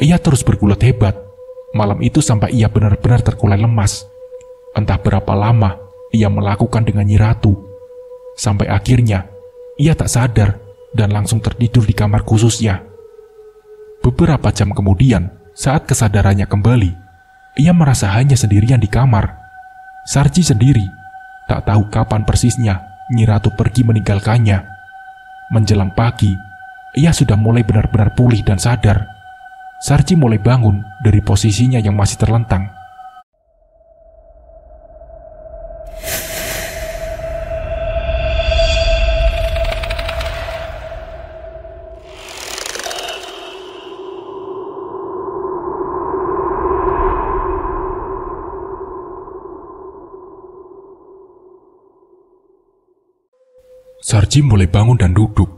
Ia terus bergulat hebat. Malam itu sampai ia benar-benar terkulai lemas. Entah berapa lama ia melakukan dengan Nyi Ratu. Sampai akhirnya ia tak sadar dan langsung tertidur di kamar khususnya. Beberapa jam kemudian, saat kesadarannya kembali, ia merasa hanya sendirian di kamar. Sarji sendiri tak tahu kapan persisnya Nyi Ratu pergi meninggalkannya. Menjelang pagi, ia sudah mulai benar-benar pulih dan sadar. Sarji mulai bangun dari posisinya yang masih terlentang. Sarji mulai bangun dan duduk.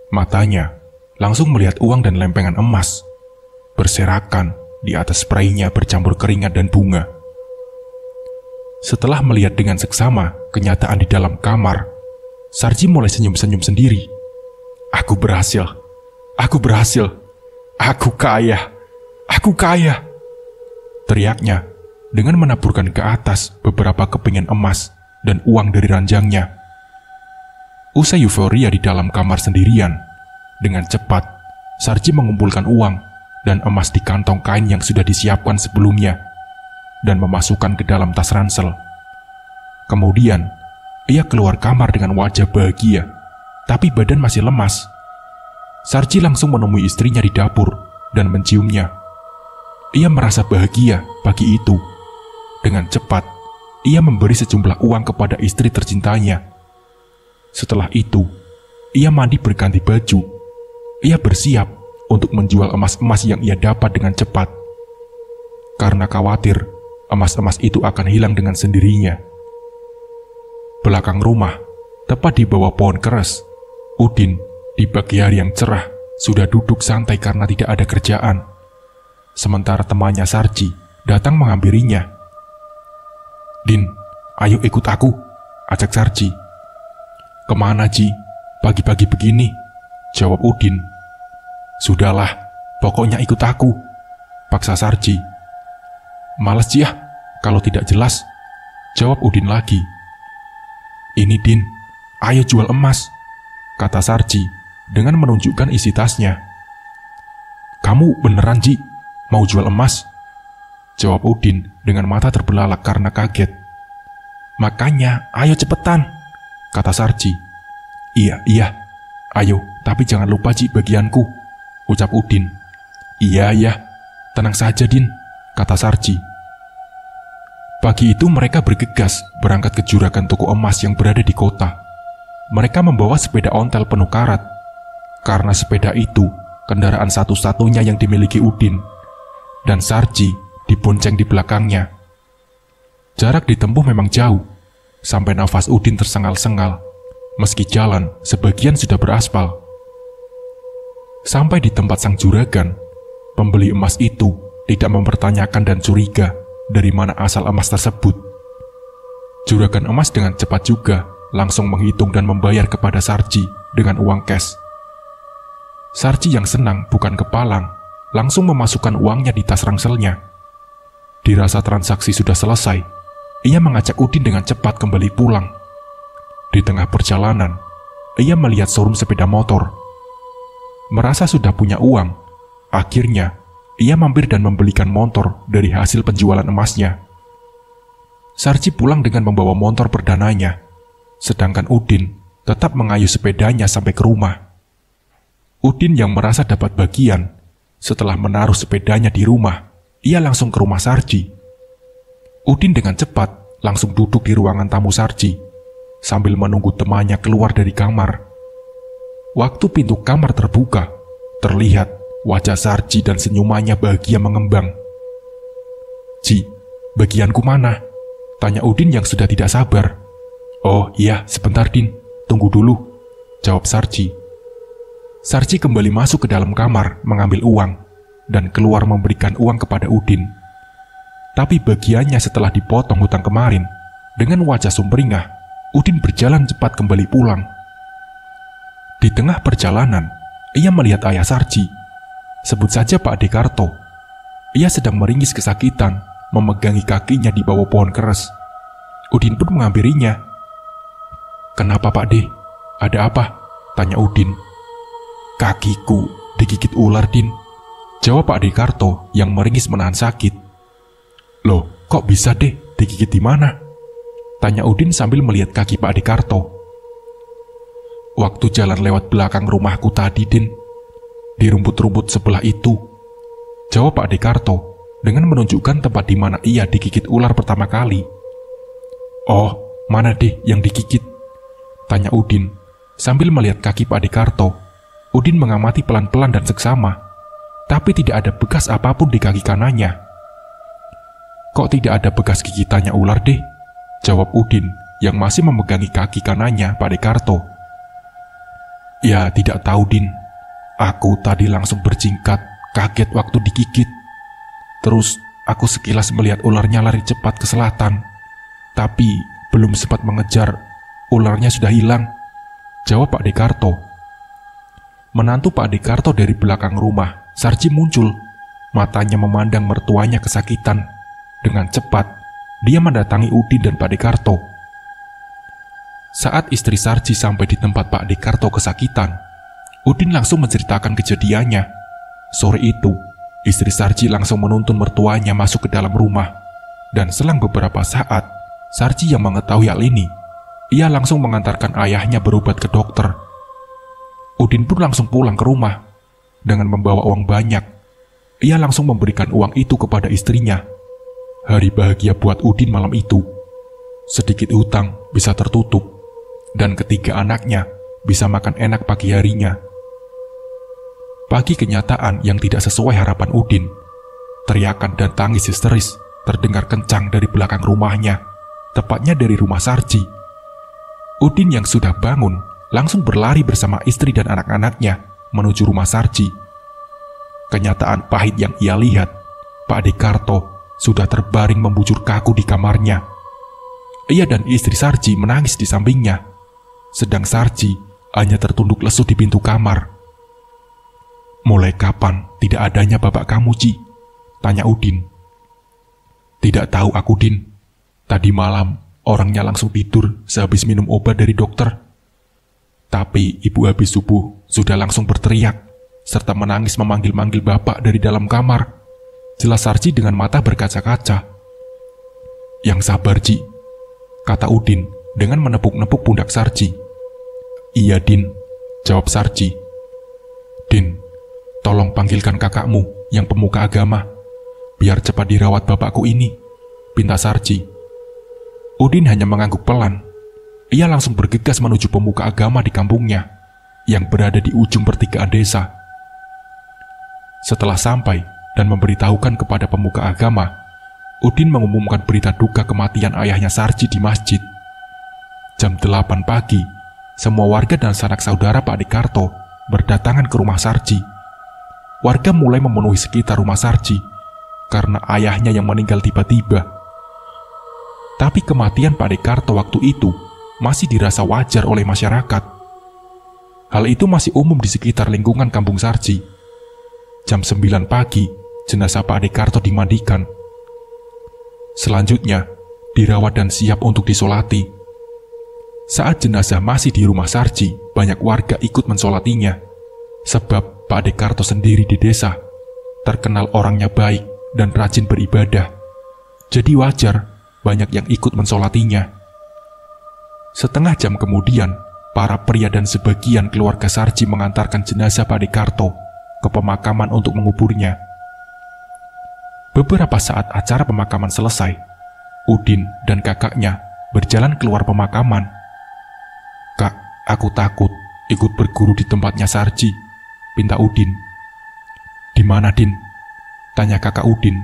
Matanya langsung melihat uang dan lempengan emas berserakan di atas spraynya bercampur keringat dan bunga. Setelah melihat dengan seksama kenyataan di dalam kamar, Sarji mulai senyum-senyum sendiri. Aku berhasil, aku berhasil, aku kaya, aku kaya, teriaknya dengan menaburkan ke atas beberapa kepingan emas dan uang dari ranjangnya. Usai euforia di dalam kamar sendirian, dengan cepat Sarji mengumpulkan uang dan emas di kantong kain yang sudah disiapkan sebelumnya dan memasukkan ke dalam tas ransel. Kemudian, ia keluar kamar dengan wajah bahagia, tapi badan masih lemas. Sarji langsung menemui istrinya di dapur dan menciumnya. Ia merasa bahagia pagi itu. Dengan cepat, ia memberi sejumlah uang kepada istri tercintanya. Setelah itu, ia mandi berganti baju. Ia bersiap untuk menjual emas-emas yang ia dapat dengan cepat. Karena khawatir emas-emas itu akan hilang dengan sendirinya. Belakang rumah, tepat di bawah pohon keres, Udin di pagi hari yang cerah sudah duduk santai karena tidak ada kerjaan. Sementara temannya Sarji datang menghampirinya. "Din, ayo ikut aku," ajak Sarji. "Kemana, Ji? Pagi-pagi begini?" jawab Udin. "Sudahlah, pokoknya ikut aku," paksa Sarji. "Males, Ji ya, kalau tidak jelas," jawab Udin lagi. "Ini Din, ayo jual emas," kata Sarji dengan menunjukkan isi tasnya. "Kamu beneran, Ji, mau jual emas?" jawab Udin dengan mata terbelalak karena kaget. "Makanya, ayo cepetan," kata Sarji. Iya, ayo, tapi jangan lupa, Ji, bagianku," ucap Udin. Iya, tenang saja, Din," kata Sarji. Pagi itu mereka bergegas berangkat ke juragan toko emas yang berada di kota. Mereka membawa sepeda ontel penuh karat, karena sepeda itu kendaraan satu-satunya yang dimiliki Udin, dan Sarji dibonceng di belakangnya. Jarak ditempuh memang jauh, sampai nafas Udin tersengal-sengal, meski jalan sebagian sudah beraspal. Sampai di tempat sang juragan, pembeli emas itu tidak mempertanyakan dan curiga dari mana asal emas tersebut. Juragan emas dengan cepat juga langsung menghitung dan membayar kepada Sarji dengan uang cash. Sarji yang senang bukan kepalang, langsung memasukkan uangnya di tas rangselnya. Dirasa transaksi sudah selesai, ia mengajak Udin dengan cepat kembali pulang. Di tengah perjalanan, ia melihat showroom sepeda motor. Merasa sudah punya uang, akhirnya ia mampir dan membelikan motor dari hasil penjualan emasnya. Sarji pulang dengan membawa motor perdananya, sedangkan Udin tetap mengayuh sepedanya sampai ke rumah. Udin yang merasa dapat bagian, setelah menaruh sepedanya di rumah, ia langsung ke rumah Sarji. Udin dengan cepat langsung duduk di ruangan tamu Sarji, sambil menunggu temannya keluar dari kamar. Waktu pintu kamar terbuka, terlihat wajah Sarji dan senyumannya bahagia mengembang. "Ji, bagianku mana?" tanya Udin yang sudah tidak sabar. "Oh iya, sebentar Din, tunggu dulu," jawab Sarji. Sarji kembali masuk ke dalam kamar mengambil uang dan keluar memberikan uang kepada Udin. Tapi bagiannya setelah dipotong hutang kemarin, dengan wajah sumringah, Udin berjalan cepat kembali pulang. Di tengah perjalanan, ia melihat ayah Sarji, sebut saja Pak Dekarto, Ia sedang meringis kesakitan, memegangi kakinya di bawah pohon keres. Udin pun menghampirinya. "Kenapa Pak D? Ada apa?" tanya Udin. "Kakiku digigit ular, Din," jawab Pak Dekarto yang meringis menahan sakit. "Loh, kok bisa deh? Digigit di mana?" tanya Udin sambil melihat kaki Pak Dekarto. "Waktu jalan lewat belakang rumahku tadi, Din. Di rumput-rumput sebelah itu," jawab Pak Dekarto dengan menunjukkan tempat di mana ia digigit ular pertama kali. "Oh, mana deh yang digigit?" tanya Udin sambil melihat kaki Pak Dekarto. Udin mengamati pelan-pelan dan seksama, tapi tidak ada bekas apapun di kaki kanannya. "Kok tidak ada bekas gigitannya ular deh?" jawab Udin yang masih memegangi kaki kanannya Pak Dekarto. "Ya tidak tahu, Din. Aku tadi langsung berjingkat, kaget waktu digigit. Terus aku sekilas melihat ularnya lari cepat ke selatan, tapi belum sempat mengejar, ularnya sudah hilang," jawab Pak Dekarto. Menantu Pak Dekarto dari belakang rumah, Sarji, muncul. Matanya memandang mertuanya kesakitan. Dengan cepat, dia mendatangi Udin dan Pak Dekarto. Saat istri Sarji sampai di tempat Pak Dekarto kesakitan, Udin langsung menceritakan kejadiannya. Sore itu, istri Sarji langsung menuntun mertuanya masuk ke dalam rumah. Dan selang beberapa saat, Sarji yang mengetahui hal ini, ia langsung mengantarkan ayahnya berobat ke dokter. Udin pun langsung pulang ke rumah. Dengan membawa uang banyak, ia langsung memberikan uang itu kepada istrinya. Hari bahagia buat Udin malam itu. Sedikit hutang bisa tertutup, dan ketiga anaknya bisa makan enak pagi harinya. Pagi kenyataan yang tidak sesuai harapan Udin. Teriakan dan tangis histeris terdengar kencang dari belakang rumahnya, tepatnya dari rumah Sarji. Udin yang sudah bangun langsung berlari bersama istri dan anak-anaknya menuju rumah Sarji. Kenyataan pahit yang ia lihat, Pak Dekarto sudah terbaring membujur kaku di kamarnya. Ia dan istri Sarji menangis di sampingnya, sedang Sarji hanya tertunduk lesu di pintu kamar. "Mulai kapan tidak adanya bapak kamu, Ci?" tanya Udin. "Tidak tahu aku, Din. Tadi malam orangnya langsung tidur sehabis minum obat dari dokter. Tapi ibu habis subuh sudah langsung berteriak, serta menangis memanggil-manggil bapak dari dalam kamar," jelas Sarji dengan mata berkaca-kaca. "Yang sabar, Ci," kata Udin dengan menepuk-nepuk pundak Sarji. "Iya, Din," jawab Sarji. "Din, tolong panggilkan kakakmu yang pemuka agama, biar cepat dirawat bapakku ini," pinta Sarji. Udin hanya mengangguk pelan. Ia langsung bergegas menuju pemuka agama di kampungnya, yang berada di ujung pertigaan desa. Setelah sampai dan memberitahukan kepada pemuka agama, Udin mengumumkan berita duka kematian ayahnya Sarji di masjid. Jam 8 pagi, semua warga dan sanak saudara Pak Dekarto berdatangan ke rumah Sarji. Warga mulai memenuhi sekitar rumah Sarji karena ayahnya yang meninggal tiba-tiba. Tapi kematian Pak Dekarto waktu itu masih dirasa wajar oleh masyarakat. Hal itu masih umum di sekitar lingkungan kampung Sarji. Jam 9 pagi, jenazah Pak Dekarto dimandikan. Selanjutnya, dirawat dan siap untuk disolati. Saat jenazah masih di rumah Sarji, banyak warga ikut mensolatinya. Sebab Pak Dekarto sendiri di desa terkenal orangnya baik dan rajin beribadah. Jadi wajar banyak yang ikut mensolatinya. Setengah jam kemudian, para pria dan sebagian keluarga Sarji mengantarkan jenazah Pak Dekarto ke pemakaman untuk menguburnya. Beberapa saat acara pemakaman selesai, Udin dan kakaknya berjalan keluar pemakaman. "Kak, aku takut ikut berguru di tempatnya Sarji," pinta Udin. "Di mana, Din?" tanya kakak Udin.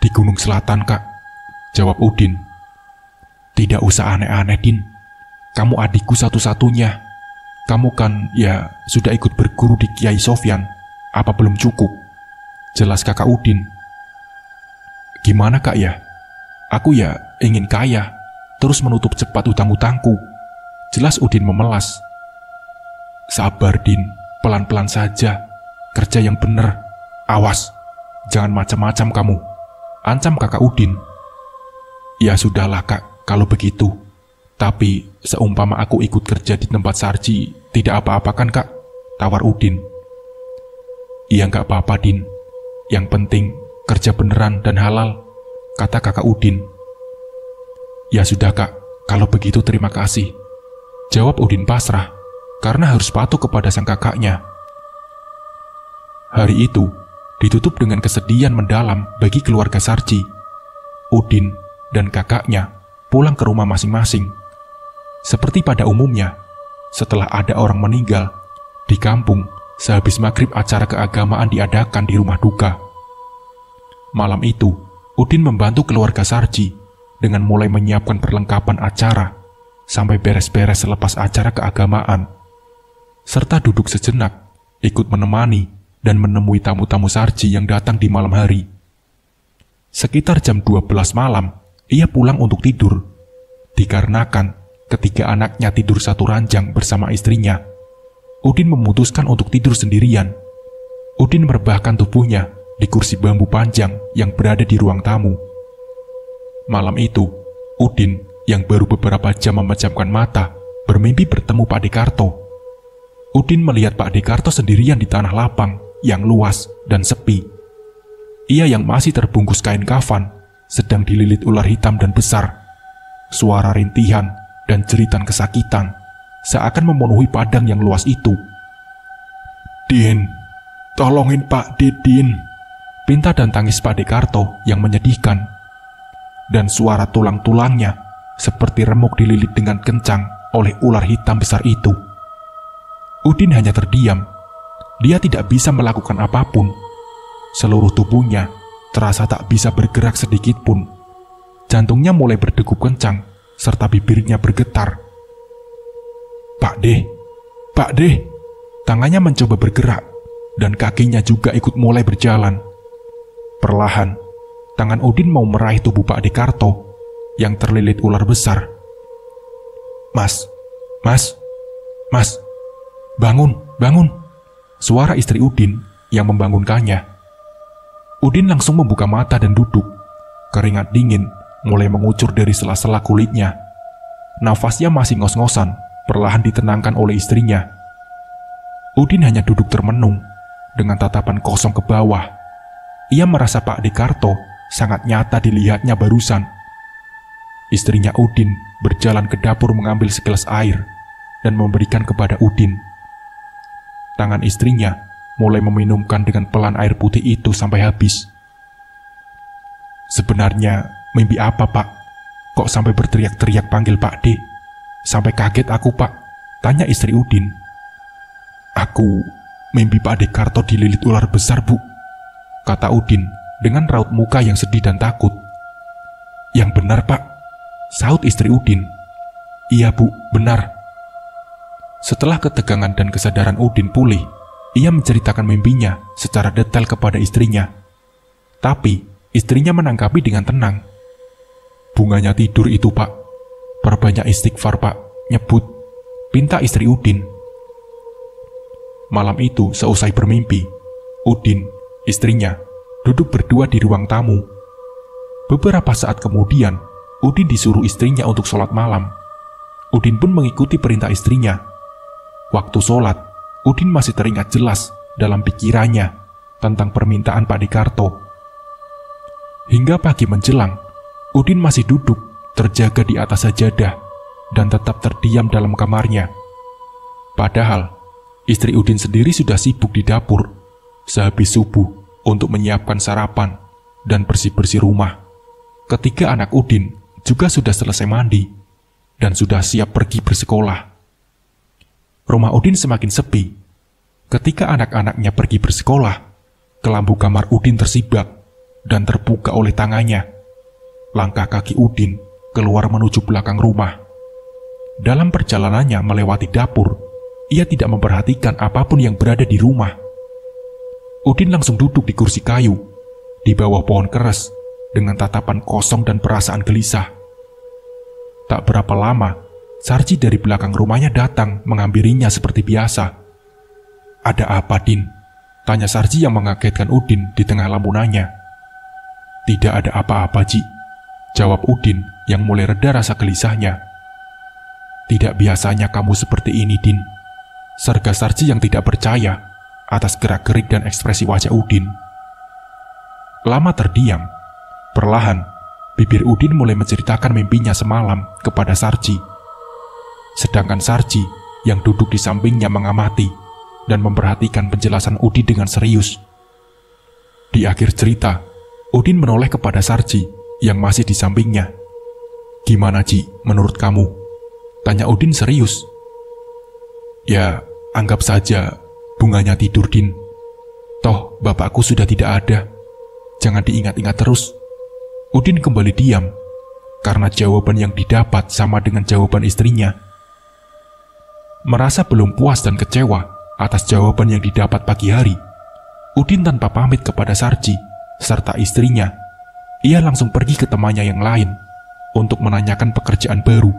"Di Gunung Selatan, Kak," jawab Udin. "Tidak usah aneh-aneh, Din. Kamu adikku satu-satunya. Kamu kan ya sudah ikut berguru di Kiai Sofyan. Apa belum cukup?" jelas kakak Udin. "Gimana, Kak, ya? Aku ya ingin kaya, terus menutup cepat utang-utangku," jelas Udin memelas. "Sabar, Din. Pelan-pelan saja. Kerja yang benar. Awas, Jangan macam-macam kamu, ancam kakak Udin. Ya sudahlah kak, kalau begitu. Tapi seumpama aku ikut kerja di tempat Sarji, tidak apa-apa kan kak? Tawar Udin. Iya nggak apa-apa Din, yang penting kerja beneran dan halal, kata kakak Udin. Ya sudah kak, kalau begitu terima kasih, jawab Udin pasrah, karena harus patuh kepada sang kakaknya. Hari itu ditutup dengan kesedihan mendalam bagi keluarga Sarji. Udin dan kakaknya pulang ke rumah masing-masing. Seperti pada umumnya, setelah ada orang meninggal, di kampung sehabis maghrib acara keagamaan diadakan di rumah duka. Malam itu, Udin membantu keluarga Sarji dengan mulai menyiapkan perlengkapan acara sampai beres-beres selepas acara keagamaan, serta duduk sejenak ikut menemani dan menemui tamu-tamu Sarji yang datang di malam hari. Sekitar jam 12 malam, ia pulang untuk tidur, dikarenakan ketika anaknya tidur satu ranjang bersama istrinya, Udin memutuskan untuk tidur sendirian. Udin merebahkan tubuhnya di kursi bambu panjang yang berada di ruang tamu. Malam itu, Udin yang baru beberapa jam memejamkan mata bermimpi bertemu Pak Dekarto. Udin melihat Pak Dekarto sendirian di tanah lapang yang luas dan sepi. Ia yang masih terbungkus kain kafan sedang dililit ular hitam dan besar. Suara rintihan dan jeritan kesakitan seakan memenuhi padang yang luas itu. Din, tolongin Pak Din, pinta dan tangis Pak Dekarto yang menyedihkan. Dan suara tulang-tulangnya seperti remuk dililit dengan kencang oleh ular hitam besar itu. Udin hanya terdiam. Dia tidak bisa melakukan apapun. Seluruh tubuhnya terasa tak bisa bergerak sedikit pun. Jantungnya mulai berdegup kencang, serta bibirnya bergetar. Pak Deh, tangannya mencoba bergerak, dan kakinya juga ikut mulai berjalan. Perlahan, tangan Udin mau meraih tubuh Pak Dekarto yang terlilit ular besar. Mas, bangun, suara istri Udin yang membangunkannya. Udin langsung membuka mata dan duduk. Keringat dingin mulai mengucur dari sela-sela kulitnya. Nafasnya masih ngos-ngosan, perlahan ditenangkan oleh istrinya. Udin hanya duduk termenung, dengan tatapan kosong ke bawah. Ia merasa Pak Dekarto sangat nyata dilihatnya barusan. Istrinya Udin berjalan ke dapur mengambil segelas air dan memberikan kepada Udin. Tangan istrinya mulai meminumkan dengan pelan air putih itu sampai habis. Sebenarnya mimpi apa Pak? Kok sampai berteriak-teriak panggil Pak D? Sampai kaget aku Pak, tanya istri Udin. Aku mimpi Pak Dekarto dililit ular besar Bu, kata Udin dengan raut muka yang sedih dan takut. Yang benar Pak, sahut istri Udin. Iya Bu, benar. Setelah ketegangan dan kesadaran Udin pulih, ia menceritakan mimpinya secara detail kepada istrinya. Tapi istrinya menanggapi dengan tenang. Bunganya tidur itu Pak, perbanyak istighfar Pak, nyebut, pinta istri Udin. Malam itu seusai bermimpi, Udin, istrinya, duduk berdua di ruang tamu. Beberapa saat kemudian, Udin disuruh istrinya untuk sholat malam. Udin pun mengikuti perintah istrinya. Waktu sholat, Udin masih teringat jelas dalam pikirannya tentang permintaan Pak Dekarto. Hingga pagi menjelang, Udin masih duduk terjaga di atas sajadah dan tetap terdiam dalam kamarnya. Padahal, istri Udin sendiri sudah sibuk di dapur sehabis subuh untuk menyiapkan sarapan dan bersih-bersih rumah. Ketika anak Udin juga sudah selesai mandi dan sudah siap pergi bersekolah. Rumah Udin semakin sepi. Ketika anak-anaknya pergi bersekolah, kelambu kamar Udin tersibak dan terbuka oleh tangannya. Langkah kaki Udin keluar menuju belakang rumah. Dalam perjalanannya melewati dapur, ia tidak memperhatikan apapun yang berada di rumah. Udin langsung duduk di kursi kayu, di bawah pohon keres, dengan tatapan kosong dan perasaan gelisah. Tak berapa lama, Sarji dari belakang rumahnya datang menghampirinya seperti biasa. Ada apa, Din? Tanya Sarji yang mengagetkan Udin di tengah lampunannya. Tidak ada apa-apa, Ji, jawab Udin yang mulai reda rasa gelisahnya. Tidak biasanya kamu seperti ini, Din, serga Sarji yang tidak percaya atas gerak-gerik dan ekspresi wajah Udin. Lama terdiam, perlahan bibir Udin mulai menceritakan mimpinya semalam kepada Sarji. Sedangkan Sarji yang duduk di sampingnya mengamati dan memperhatikan penjelasan Udin dengan serius. Di akhir cerita, Udin menoleh kepada Sarji yang masih di sampingnya. Gimana, Ji, menurut kamu? Tanya Udin serius. Ya, anggap saja bunganya tidur, Din. Toh, bapakku sudah tidak ada. Jangan diingat-ingat terus. Udin kembali diam, karena jawaban yang didapat sama dengan jawaban istrinya. Merasa belum puas dan kecewa atas jawaban yang didapat pagi hari, Udin tanpa pamit kepada Sarji serta istrinya, ia langsung pergi ke temannya yang lain untuk menanyakan pekerjaan baru.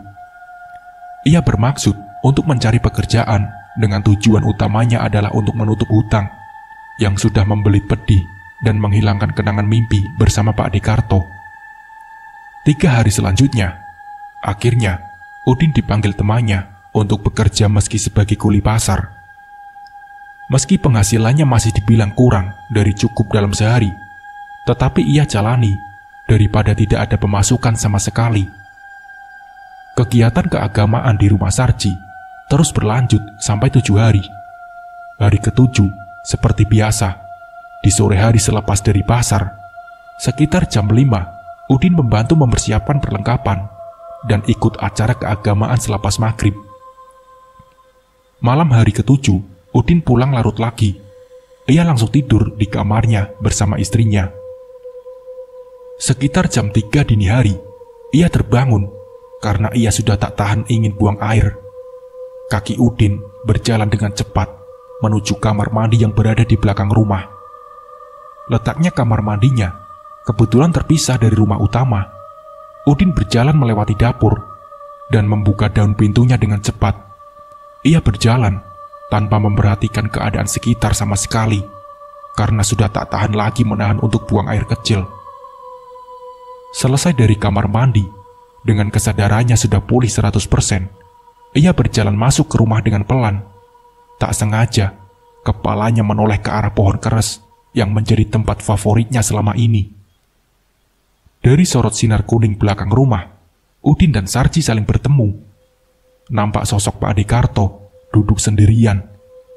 Ia bermaksud untuk mencari pekerjaan dengan tujuan utamanya adalah untuk menutup hutang yang sudah membelit pedih dan menghilangkan kenangan mimpi bersama Pak Dekarto. 3 hari selanjutnya, akhirnya Udin dipanggil temannya untuk bekerja meski sebagai kuli pasar. Meski penghasilannya masih dibilang kurang dari cukup dalam sehari, tetapi ia jalani daripada tidak ada pemasukan sama sekali. Kegiatan keagamaan di rumah Sarji terus berlanjut sampai 7 hari. Hari ke-7, seperti biasa, di sore hari selepas dari pasar, sekitar jam 5, Udin membantu mempersiapkan perlengkapan dan ikut acara keagamaan selepas maghrib. Malam hari ke-7, Udin pulang larut lagi. Ia langsung tidur di kamarnya bersama istrinya. Sekitar jam 3 dini hari, ia terbangun karena ia sudah tak tahan ingin buang air. Kaki Udin berjalan dengan cepat menuju kamar mandi yang berada di belakang rumah. Letaknya kamar mandinya kebetulan terpisah dari rumah utama. Udin berjalan melewati dapur dan membuka daun pintunya dengan cepat. Ia berjalan tanpa memperhatikan keadaan sekitar sama sekali, karena sudah tak tahan lagi menahan untuk buang air kecil. Selesai dari kamar mandi, dengan kesadarannya sudah pulih 100%, ia berjalan masuk ke rumah dengan pelan. Tak sengaja, kepalanya menoleh ke arah pohon keres yang menjadi tempat favoritnya selama ini. Dari sorot sinar kuning belakang rumah, Udin dan Sarji saling bertemu. Nampak sosok Pak Dekarto duduk sendirian,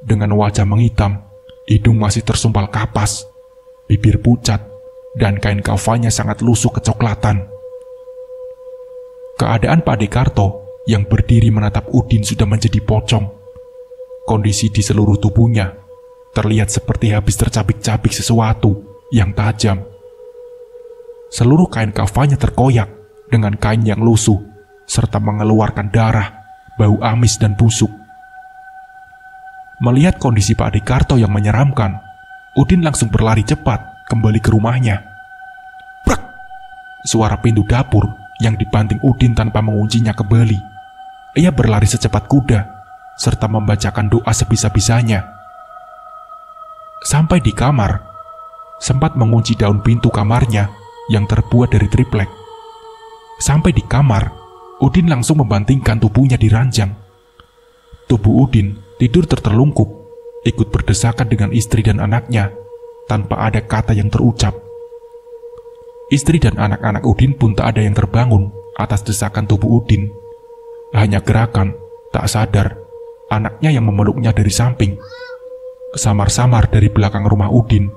dengan wajah menghitam, hidung masih tersumpal kapas, bibir pucat, dan kain kafannya sangat lusuh kecoklatan. Keadaan Pak Dekarto yang berdiri menatap Udin sudah menjadi pocong. Kondisi di seluruh tubuhnya terlihat seperti habis tercabik-cabik sesuatu yang tajam. Seluruh kain kafannya terkoyak dengan kain yang lusuh, serta mengeluarkan darah, bau amis dan busuk. Melihat kondisi Pak Dekarto yang menyeramkan, Udin langsung berlari cepat kembali ke rumahnya. Prak! Suara pintu dapur yang dibanting Udin tanpa menguncinya kembali. Ia berlari secepat kuda, serta membacakan doa sebisa-bisanya. Sampai di kamar, sempat mengunci daun pintu kamarnya yang terbuat dari triplek. Sampai di kamar, Udin langsung membantingkan tubuhnya di ranjang. Tubuh Udin tidur tertelungkup, ikut berdesakan dengan istri dan anaknya, tanpa ada kata yang terucap. Istri dan anak-anak Udin pun tak ada yang terbangun atas desakan tubuh Udin. Hanya gerakan, tak sadar, anaknya yang memeluknya dari samping. Samar-samar dari belakang rumah Udin,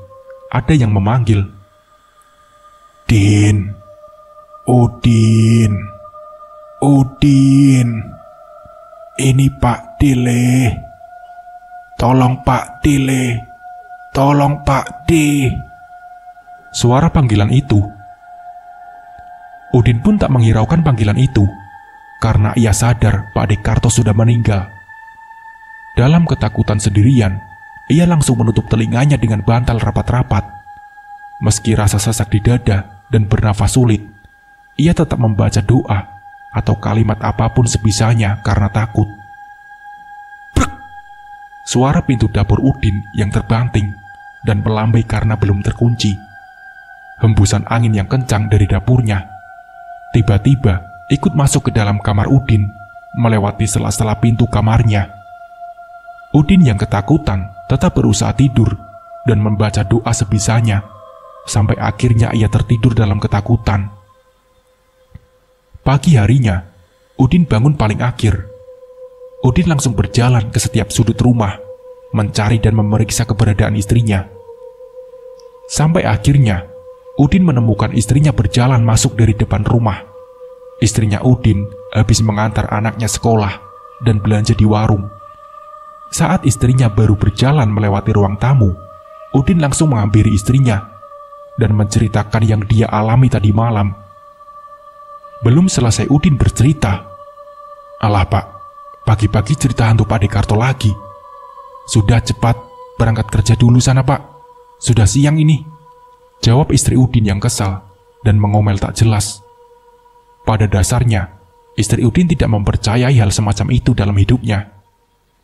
ada yang memanggil. Din, Udin, Udin, ini Pak Dile. Tolong Pak Dile, tolong Pak D. Suara panggilan itu. Udin pun tak menghiraukan panggilan itu, karena ia sadar Pak Dekarto sudah meninggal. Dalam ketakutan sendirian, ia langsung menutup telinganya dengan bantal rapat-rapat. Meski rasa sesak di dada dan bernafas sulit, ia tetap membaca doa atau kalimat apapun sebisanya karena takut. Suara pintu dapur Udin yang terbanting dan melambai karena belum terkunci. Hembusan angin yang kencang dari dapurnya tiba-tiba ikut masuk ke dalam kamar Udin, melewati sela-sela pintu kamarnya. Udin yang ketakutan tetap berusaha tidur dan membaca doa sebisanya, sampai akhirnya ia tertidur dalam ketakutan. Pagi harinya, Udin bangun paling akhir. Udin langsung berjalan ke setiap sudut rumah, mencari dan memeriksa keberadaan istrinya. Sampai akhirnya, Udin menemukan istrinya berjalan masuk dari depan rumah. Istrinya Udin habis mengantar anaknya sekolah dan belanja di warung. Saat istrinya baru berjalan melewati ruang tamu, Udin langsung menghampiri istrinya dan menceritakan yang dia alami tadi malam. Belum selesai Udin bercerita, "Alah Pak, pagi-pagi cerita hantu Pak Dekarto lagi. Sudah cepat berangkat kerja dulu sana Pak, sudah siang ini," jawab istri Udin yang kesal dan mengomel tak jelas. Pada dasarnya, istri Udin tidak mempercayai hal semacam itu dalam hidupnya.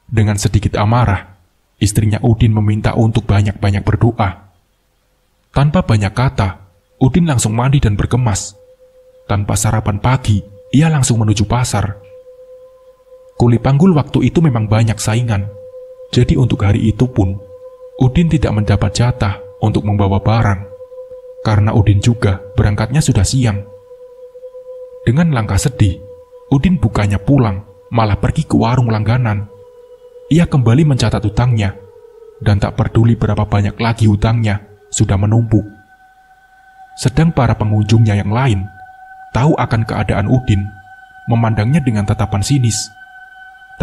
Dengan sedikit amarah, istrinya Udin meminta untuk banyak-banyak berdoa. Tanpa banyak kata, Udin langsung mandi dan berkemas. Tanpa sarapan pagi, ia langsung menuju pasar. Kuli panggul waktu itu memang banyak saingan. Jadi untuk hari itu pun, Udin tidak mendapat jatah untuk membawa barang. Karena Udin juga berangkatnya sudah siang. Dengan langkah sedih, Udin bukannya pulang, malah pergi ke warung langganan. Ia kembali mencatat hutangnya, dan tak peduli berapa banyak lagi hutangnya sudah menumpuk. Sedang para pengunjungnya yang lain tahu akan keadaan Udin, memandangnya dengan tatapan sinis.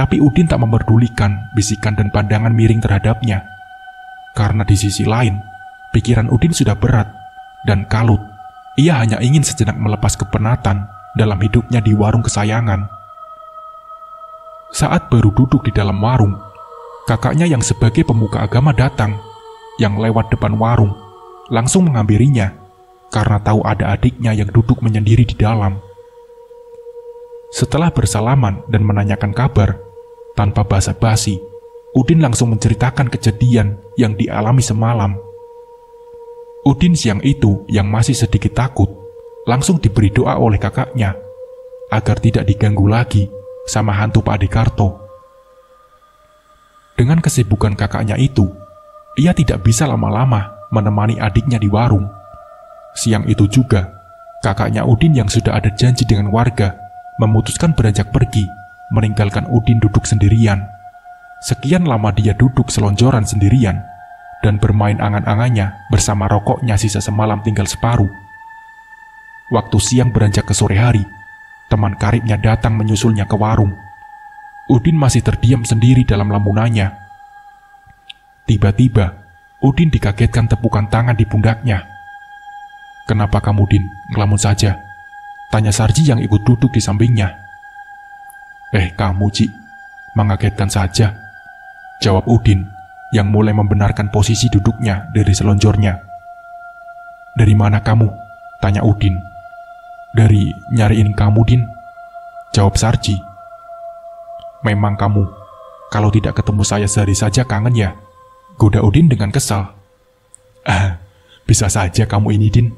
Tapi Udin tak memperdulikan bisikan dan pandangan miring terhadapnya. Karena di sisi lain, pikiran Udin sudah berat dan kalut. Ia hanya ingin sejenak melepas kepenatan dalam hidupnya di warung kesayangan. Saat baru duduk di dalam warung, kakaknya yang sebagai pemuka agama datang, yang lewat depan warung, langsung menghampirinya, karena tahu ada adiknya yang duduk menyendiri di dalam. Setelah bersalaman dan menanyakan kabar, tanpa basa-basi, Udin langsung menceritakan kejadian yang dialami semalam. Udin siang itu yang masih sedikit takut, langsung diberi doa oleh kakaknya, agar tidak diganggu lagi sama hantu Pak Dekarto. Dengan kesibukan kakaknya itu, ia tidak bisa lama-lama menemani adiknya di warung. Siang itu juga, kakaknya Udin yang sudah ada janji dengan warga, memutuskan beranjak pergi, meninggalkan Udin duduk sendirian. Sekian lama dia duduk selonjoran sendirian, dan bermain angan-angannya bersama rokoknya sisa semalam tinggal separuh. Waktu siang beranjak ke sore hari, teman karibnya datang menyusulnya ke warung. Udin masih terdiam sendiri dalam lamunannya. Tiba-tiba, Udin dikagetkan tepukan tangan di pundaknya. "Kenapa kamu, Din, ngelamun saja?" tanya Sarji yang ikut duduk di sampingnya. Kamu, Ci, mengagetkan saja," jawab Udin yang mulai membenarkan posisi duduknya dari selonjornya. "Dari mana kamu?" tanya Udin. "Dari nyariin kamu, Din," jawab Sarji. "Memang kamu, kalau tidak ketemu saya sehari saja kangen ya?" goda Udin dengan kesal. Bisa saja kamu ini, Din,"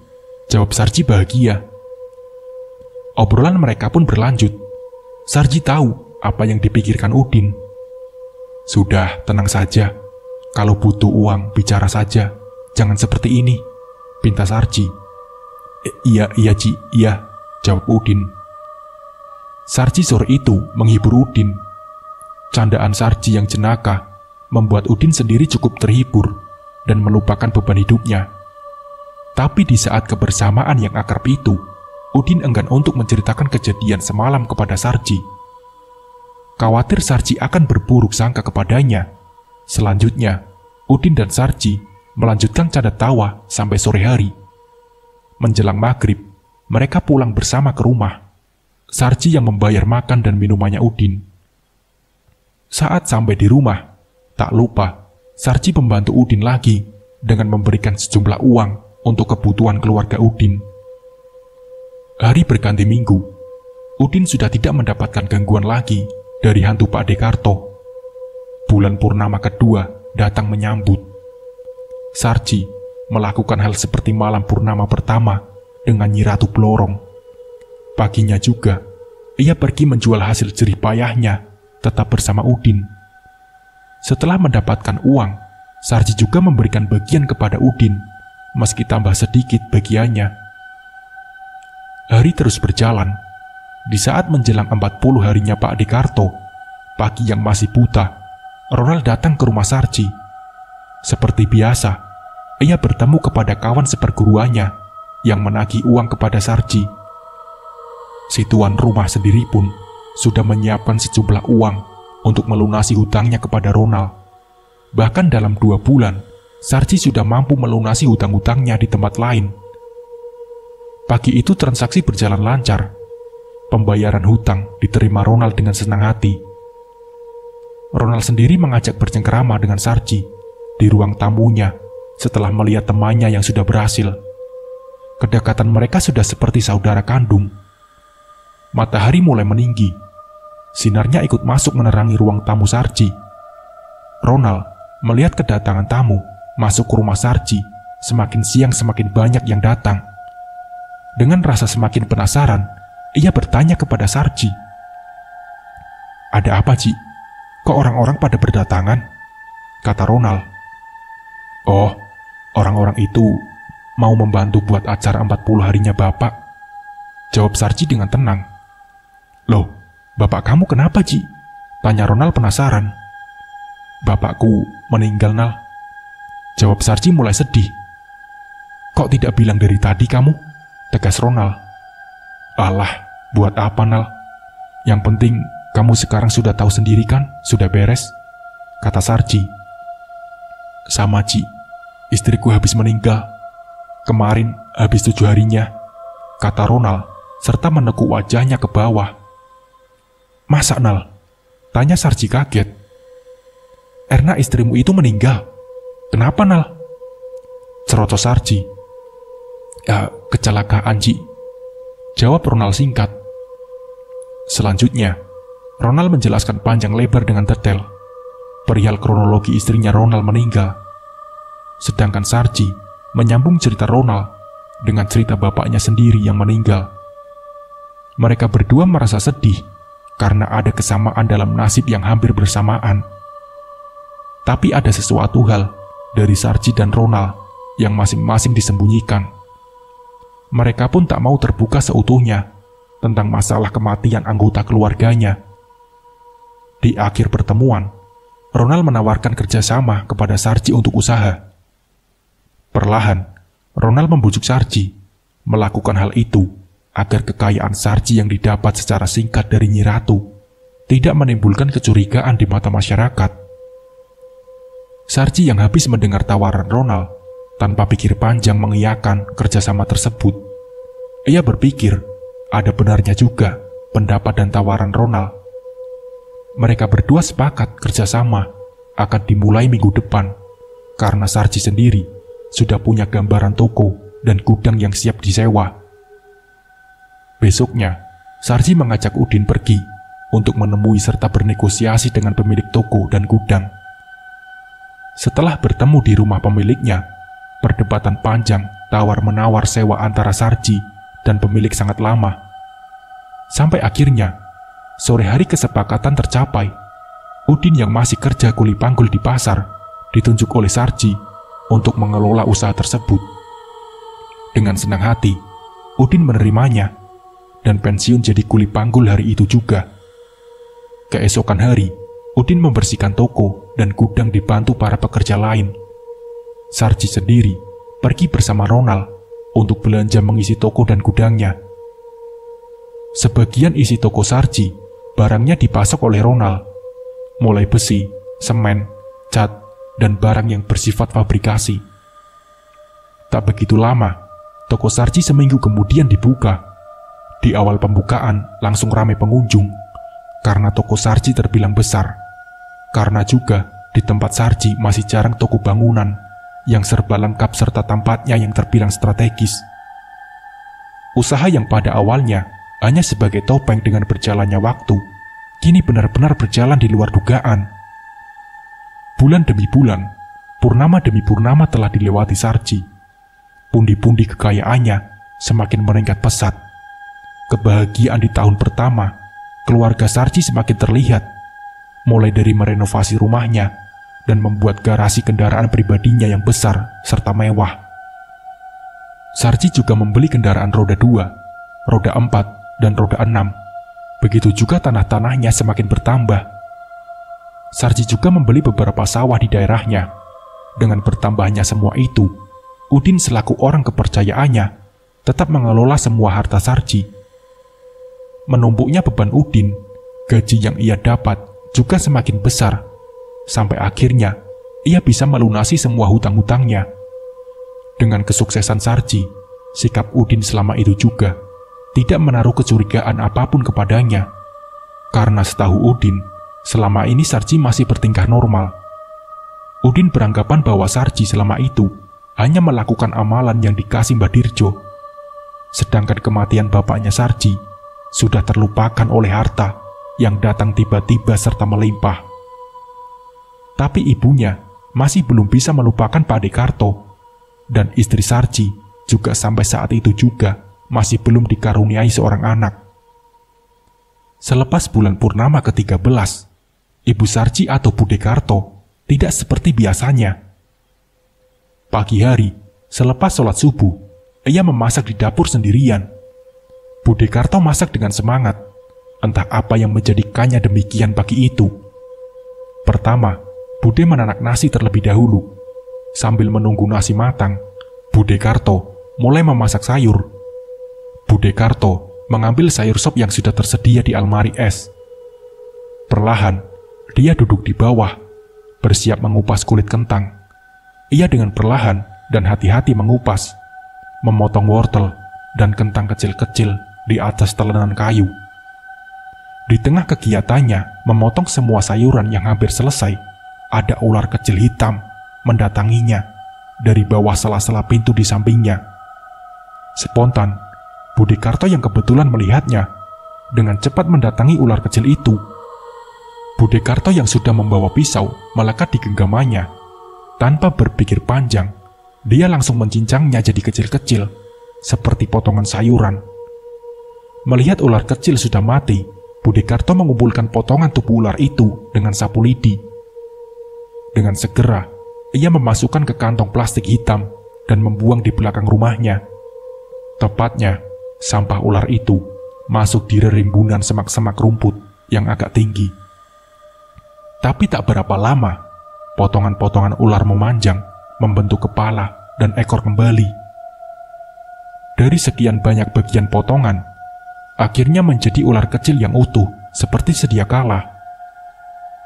jawab Sarji bahagia. Obrolan mereka pun berlanjut. Sarji tahu apa yang dipikirkan Udin. "Sudah, tenang saja. Kalau butuh uang, bicara saja. Jangan seperti ini," pinta Sarji. Iya, Ci, iya," jawab Udin. Sarji sore itu menghibur Udin. Candaan Sarji yang jenaka membuat Udin sendiri cukup terhibur dan melupakan beban hidupnya. Tapi di saat kebersamaan yang akrab itu, Udin enggan untuk menceritakan kejadian semalam kepada Sarji. Khawatir Sarji akan berburuk sangka kepadanya. Selanjutnya, Udin dan Sarji melanjutkan canda tawa sampai sore hari. Menjelang maghrib, mereka pulang bersama ke rumah. Sarji yang membayar makan dan minumannya Udin. Saat sampai di rumah, tak lupa, Sarji membantu Udin lagi dengan memberikan sejumlah uang untuk kebutuhan keluarga Udin. Hari berganti minggu, Udin sudah tidak mendapatkan gangguan lagi dari hantu Pak Dekarto. Bulan purnama kedua datang menyambut. Sarji melakukan hal seperti malam purnama pertama dengan Nyi Ratu Blorong. Paginya juga, ia pergi menjual hasil jerih payahnya tetap bersama Udin. Setelah mendapatkan uang, Sarji juga memberikan bagian kepada Udin, meski tambah sedikit bagiannya. Hari terus berjalan. Di saat menjelang 40 harinya Pak Dekarto, pagi yang masih buta, Ronald datang ke rumah Sarji. Seperti biasa, ia bertemu kepada kawan seperguruannya yang menagih uang kepada Sarji. Si tuan rumah sendiri pun sudah menyiapkan sejumlah uang untuk melunasi hutangnya kepada Ronald. Bahkan dalam 2 bulan, Sarji sudah mampu melunasi hutang-hutangnya di tempat lain. Pagi itu transaksi berjalan lancar. Pembayaran hutang diterima Ronald dengan senang hati. Ronald sendiri mengajak bercengkerama dengan Sarji di ruang tamunya setelah melihat temannya yang sudah berhasil. Kedekatan mereka sudah seperti saudara kandung. Matahari mulai meninggi. Sinarnya ikut masuk menerangi ruang tamu Sarji. Ronald melihat kedatangan tamu masuk ke rumah Sarji. Semakin siang semakin banyak yang datang. Dengan rasa semakin penasaran, ia bertanya kepada Sarji. "Ada apa, Ci? Kok orang-orang pada berdatangan?" kata Ronald. "Oh, orang-orang itu mau membantu buat acara 40 harinya Bapak," jawab Sarji dengan tenang. "Loh, Bapak kamu kenapa, Ci?" tanya Ronald penasaran. "Bapakku meninggal, Nal," jawab Sarji mulai sedih. "Kok tidak bilang dari tadi kamu?" tegas Ronald. "Alah, buat apa, Nal? Yang penting kamu sekarang sudah tahu sendiri kan, sudah beres," kata Sarji. "Sama, Ci, istriku habis meninggal. Kemarin habis 7 harinya," kata Ronald serta menekuk wajahnya ke bawah. "Masa, Nal?" tanya Sarji kaget. "Erna istrimu itu meninggal. Kenapa, Nal?" Cerocos Sarji. "Ya, kecelakaan, Ci," jawab Ronald singkat. Selanjutnya, Ronald menjelaskan panjang lebar dengan detail perihal kronologi istrinya Ronald meninggal. Sedangkan Sarji menyambung cerita Ronald dengan cerita bapaknya sendiri yang meninggal. Mereka berdua merasa sedih karena ada kesamaan dalam nasib yang hampir bersamaan. Tapi ada sesuatu hal dari Sarji dan Ronald yang masing-masing disembunyikan. Mereka pun tak mau terbuka seutuhnya tentang masalah kematian anggota keluarganya. Di akhir pertemuan, Ronald menawarkan kerjasama kepada Sarji untuk usaha. Perlahan, Ronald membujuk Sarji melakukan hal itu agar kekayaan Sarji yang didapat secara singkat dari Nyi Ratu tidak menimbulkan kecurigaan di mata masyarakat. Sarji yang habis mendengar tawaran Ronald tanpa pikir panjang mengiyakan kerjasama tersebut. Ia berpikir ada benarnya juga pendapat dan tawaran Ronald. Mereka berdua sepakat kerjasama akan dimulai minggu depan karena Sarji sendiri sudah punya gambaran toko dan gudang yang siap disewa. Besoknya, Sarji mengajak Udin pergi untuk menemui serta bernegosiasi dengan pemilik toko dan gudang. Setelah bertemu di rumah pemiliknya, perdebatan panjang tawar-menawar sewa antara Sarji dan pemilik sangat lama. Sampai akhirnya, sore hari kesepakatan tercapai. Udin yang masih kerja kuli panggul di pasar ditunjuk oleh Sarji untuk mengelola usaha tersebut. Dengan senang hati, Udin menerimanya dan pensiun jadi kuli panggul hari itu juga. Keesokan hari, Udin membersihkan toko dan gudang dibantu para pekerja lain. Sarji sendiri pergi bersama Ronald untuk belanja mengisi toko dan gudangnya. Sebagian isi toko Sarji, barangnya dipasok oleh Ronald, mulai besi, semen, cat, dan barang yang bersifat fabrikasi. Tak begitu lama, toko Sarji seminggu kemudian dibuka. Di awal pembukaan langsung ramai pengunjung, karena toko Sarji terbilang besar. Karena juga di tempat Sarji masih jarang toko bangunan yang serba lengkap serta tempatnya yang terbilang strategis. Usaha yang pada awalnya hanya sebagai topeng dengan berjalannya waktu, kini benar-benar berjalan di luar dugaan. Bulan demi bulan, Purnama demi purnama telah dilewati Sarji. Pundi-pundi kekayaannya semakin meningkat pesat. Kebahagiaan di tahun pertama, keluarga Sarji semakin terlihat, mulai dari merenovasi rumahnya dan membuat garasi kendaraan pribadinya yang besar serta mewah. Sarji juga membeli kendaraan roda 2, roda 4, dan roda 6. Begitu juga tanah-tanahnya semakin bertambah. Sarji juga membeli beberapa sawah di daerahnya. Dengan bertambahnya semua itu, Udin selaku orang kepercayaannya tetap mengelola semua harta Sarji. Menumpuknya beban Udin, gaji yang ia dapat juga semakin besar, sampai akhirnya ia bisa melunasi semua hutang-hutangnya. Dengan kesuksesan Sarji, sikap Udin selama itu juga tidak menaruh kecurigaan apapun kepadanya, karena setahu Udin, selama ini Sarji masih bertingkah normal. Udin beranggapan bahwa Sarji selama itu hanya melakukan amalan yang dikasih Mbah Dirjo, sedangkan kematian bapaknya Sarji sudah terlupakan oleh harta yang datang tiba-tiba serta melimpah. Tapi ibunya masih belum bisa melupakan Pak Dekarto, dan istri Sarji juga sampai saat itu juga masih belum dikaruniai seorang anak. Selepas bulan purnama ke-13, Ibu Sarji atau Bu Dekarto tidak seperti biasanya. Pagi hari, selepas sholat subuh, ia memasak di dapur sendirian. Bu Dekarto masak dengan semangat, entah apa yang menjadikannya demikian pagi itu. Pertama, Bude menanak nasi terlebih dahulu. Sambil menunggu nasi matang, Bu Dekarto mulai memasak sayur. Bu Dekarto mengambil sayur sop yang sudah tersedia di almari es. Perlahan, dia duduk di bawah, bersiap mengupas kulit kentang. Ia dengan perlahan dan hati-hati mengupas, memotong wortel dan kentang kecil-kecil di atas telenan kayu. Di tengah kegiatannya memotong semua sayuran yang hampir selesai, ada ular kecil hitam mendatanginya dari bawah sela-sela pintu di sampingnya. Spontan, Bu Dekarto yang kebetulan melihatnya dengan cepat mendatangi ular kecil itu. Bu Dekarto yang sudah membawa pisau melekat di genggamannya. Tanpa berpikir panjang, dia langsung mencincangnya jadi kecil-kecil, seperti potongan sayuran. Melihat ular kecil sudah mati, Bu Dekarto mengumpulkan potongan tubuh ular itu dengan sapu lidi. Dengan segera, ia memasukkan ke kantong plastik hitam dan membuang di belakang rumahnya. Tepatnya, sampah ular itu masuk di rimbunan semak-semak rumput yang agak tinggi. Tapi tak berapa lama, potongan-potongan ular memanjang, membentuk kepala dan ekor kembali. Dari sekian banyak bagian potongan, akhirnya menjadi ular kecil yang utuh, seperti sedia kala.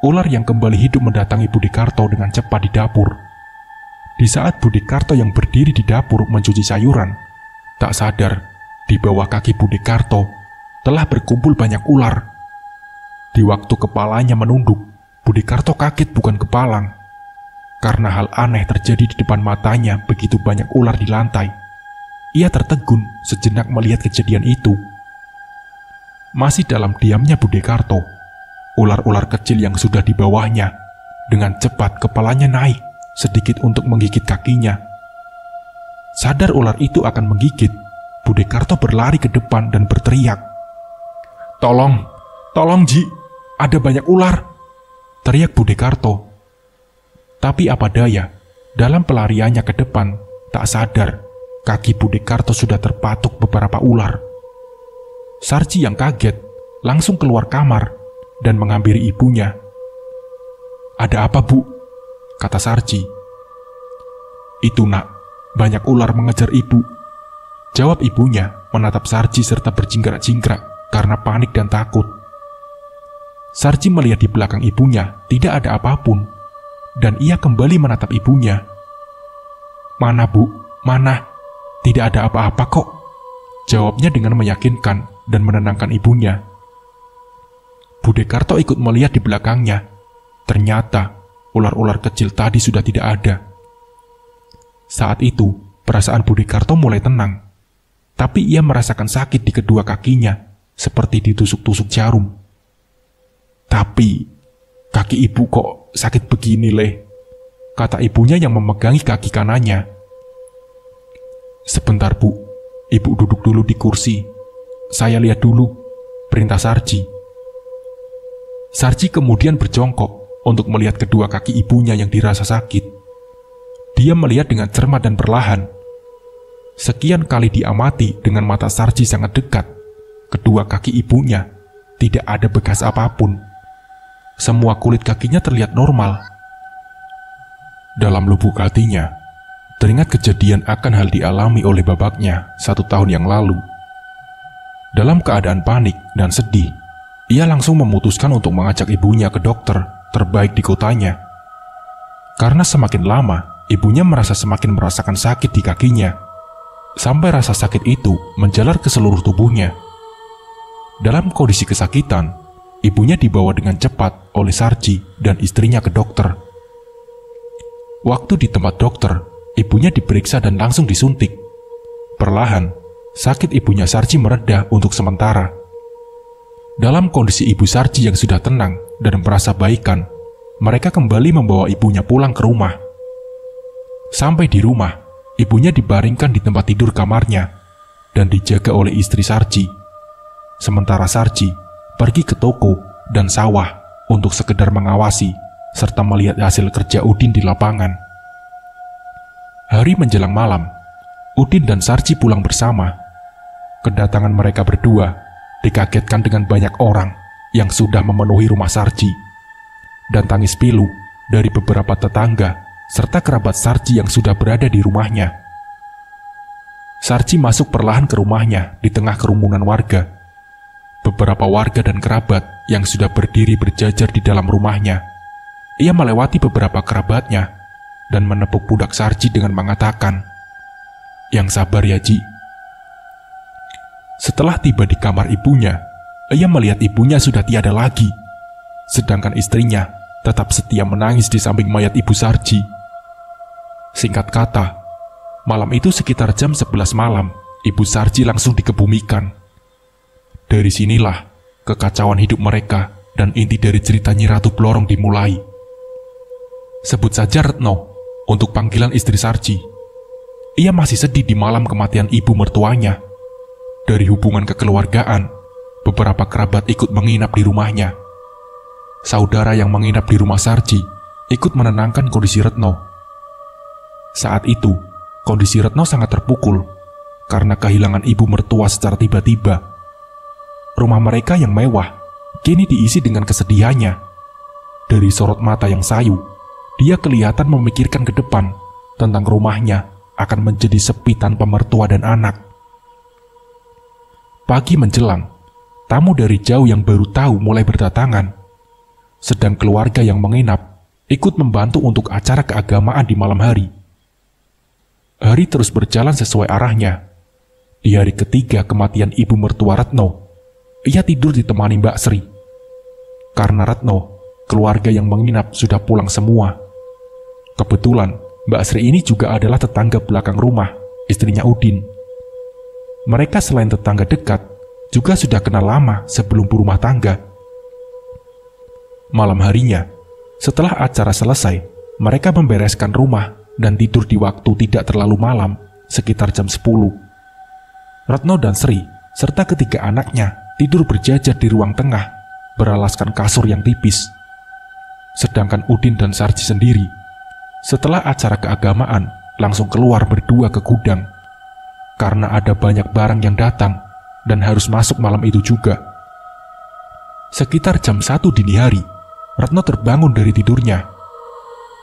Ular yang kembali hidup mendatangi Bu Dekarto dengan cepat di dapur. Di saat Bu Dekarto yang berdiri di dapur mencuci sayuran, tak sadar, di bawah kaki Bu Dekarto telah berkumpul banyak ular. Di waktu kepalanya menunduk, Bu Dekarto kaget bukan kepalang, karena hal aneh terjadi di depan matanya. Begitu banyak ular di lantai. Ia tertegun sejenak melihat kejadian itu. Masih dalam diamnya Bu Dekarto, ular-ular kecil yang sudah di bawahnya dengan cepat kepalanya naik sedikit untuk menggigit kakinya. Sadar ular itu akan menggigit, Bu Dekarto berlari ke depan dan berteriak, "Tolong, tolong Ji, ada banyak ular!" teriak Bu Dekarto. Tapi apa daya, dalam pelariannya ke depan, tak sadar, kaki Bu Dekarto sudah terpatuk beberapa ular. Sarji yang kaget, langsung keluar kamar dan menghampiri ibunya. "Ada apa, Bu?" kata Sarji. "Itu nak, banyak ular mengejar ibu," jawab ibunya menatap Sarji serta berjingkrak-jingkrak karena panik dan takut. Sarji melihat di belakang ibunya tidak ada apapun, dan ia kembali menatap ibunya. "Mana Bu? Mana? Tidak ada apa-apa kok," jawabnya dengan meyakinkan dan menenangkan ibunya. Bu Dekarto ikut melihat di belakangnya. Ternyata ular-ular kecil tadi sudah tidak ada. Saat itu perasaan Bu Dekarto mulai tenang, tapi ia merasakan sakit di kedua kakinya seperti ditusuk-tusuk jarum. "Tapi kaki ibu kok sakit begini, Leh?" kata ibunya yang memegangi kaki kanannya. "Sebentar, Bu. Ibu duduk dulu di kursi. Saya lihat dulu," perintah Sarji. Sarji kemudian berjongkok untuk melihat kedua kaki ibunya yang dirasa sakit. Dia melihat dengan cermat dan perlahan. Sekian kali diamati dengan mata Sarji sangat dekat, kedua kaki ibunya tidak ada bekas apapun. Semua kulit kakinya terlihat normal. Dalam lubuk hatinya, teringat kejadian akan hal dialami oleh bapaknya 1 tahun yang lalu. Dalam keadaan panik dan sedih, ia langsung memutuskan untuk mengajak ibunya ke dokter terbaik di kotanya. Karena semakin lama, ibunya merasa semakin merasakan sakit di kakinya, sampai rasa sakit itu menjalar ke seluruh tubuhnya. Dalam kondisi kesakitan, ibunya dibawa dengan cepat oleh Sarji dan istrinya ke dokter. Waktu di tempat dokter, ibunya diperiksa dan langsung disuntik. Perlahan, sakit ibunya Sarji mereda untuk sementara. Dalam kondisi ibu Sarji yang sudah tenang dan merasa baikan, mereka kembali membawa ibunya pulang ke rumah. Sampai di rumah, ibunya dibaringkan di tempat tidur kamarnya dan dijaga oleh istri Sarji. Sementara Sarji pergi ke toko dan sawah untuk sekedar mengawasi serta melihat hasil kerja Udin di lapangan. Hari menjelang malam, Udin dan Sarji pulang bersama. Kedatangan mereka berdua dikagetkan dengan banyak orang yang sudah memenuhi rumah Sarji, dan tangis pilu dari beberapa tetangga serta kerabat Sarji yang sudah berada di rumahnya. Sarji masuk perlahan ke rumahnya di tengah kerumunan warga. Beberapa warga dan kerabat yang sudah berdiri berjajar di dalam rumahnya. Ia melewati beberapa kerabatnya dan menepuk pundak Sarji dengan mengatakan, "Yang sabar ya, Ji." Setelah tiba di kamar ibunya, ia melihat ibunya sudah tiada lagi, sedangkan istrinya tetap setia menangis di samping mayat ibu Sarji. Singkat kata, malam itu sekitar jam 11 malam, ibu Sarji langsung dikebumikan. Dari sinilah kekacauan hidup mereka dan inti dari cerita Nyi Ratu Blorong dimulai. Sebut saja Retno untuk panggilan istri Sarji. Ia masih sedih di malam kematian ibu mertuanya. Dari hubungan kekeluargaan, beberapa kerabat ikut menginap di rumahnya. Saudara yang menginap di rumah Sarji ikut menenangkan kondisi Retno. Saat itu, kondisi Retno sangat terpukul karena kehilangan ibu mertua secara tiba-tiba. Rumah mereka yang mewah kini diisi dengan kesedihannya. Dari sorot mata yang sayu, dia kelihatan memikirkan ke depan tentang rumahnya akan menjadi sepi tanpa mertua dan anak. Pagi menjelang, tamu dari jauh yang baru tahu mulai berdatangan. Sedang keluarga yang menginap ikut membantu untuk acara keagamaan di malam hari. Hari terus berjalan sesuai arahnya. Di hari ketiga kematian ibu mertua Retno, ia tidur ditemani Mbak Sri. Karena Retno, keluarga yang menginap sudah pulang semua. Kebetulan, Mbak Sri ini juga adalah tetangga belakang rumah, istrinya Udin. Mereka selain tetangga dekat, juga sudah kenal lama sebelum berumah tangga. Malam harinya, setelah acara selesai, mereka membereskan rumah dan tidur di waktu tidak terlalu malam, sekitar jam 10. Retno dan Sri, serta ketiga anaknya, tidur berjajar di ruang tengah, beralaskan kasur yang tipis. Sedangkan Udin dan Sarji sendiri, setelah acara keagamaan, langsung keluar berdua ke gudang. Karena ada banyak barang yang datang, dan harus masuk malam itu juga. Sekitar jam 1 dini hari, Retno terbangun dari tidurnya.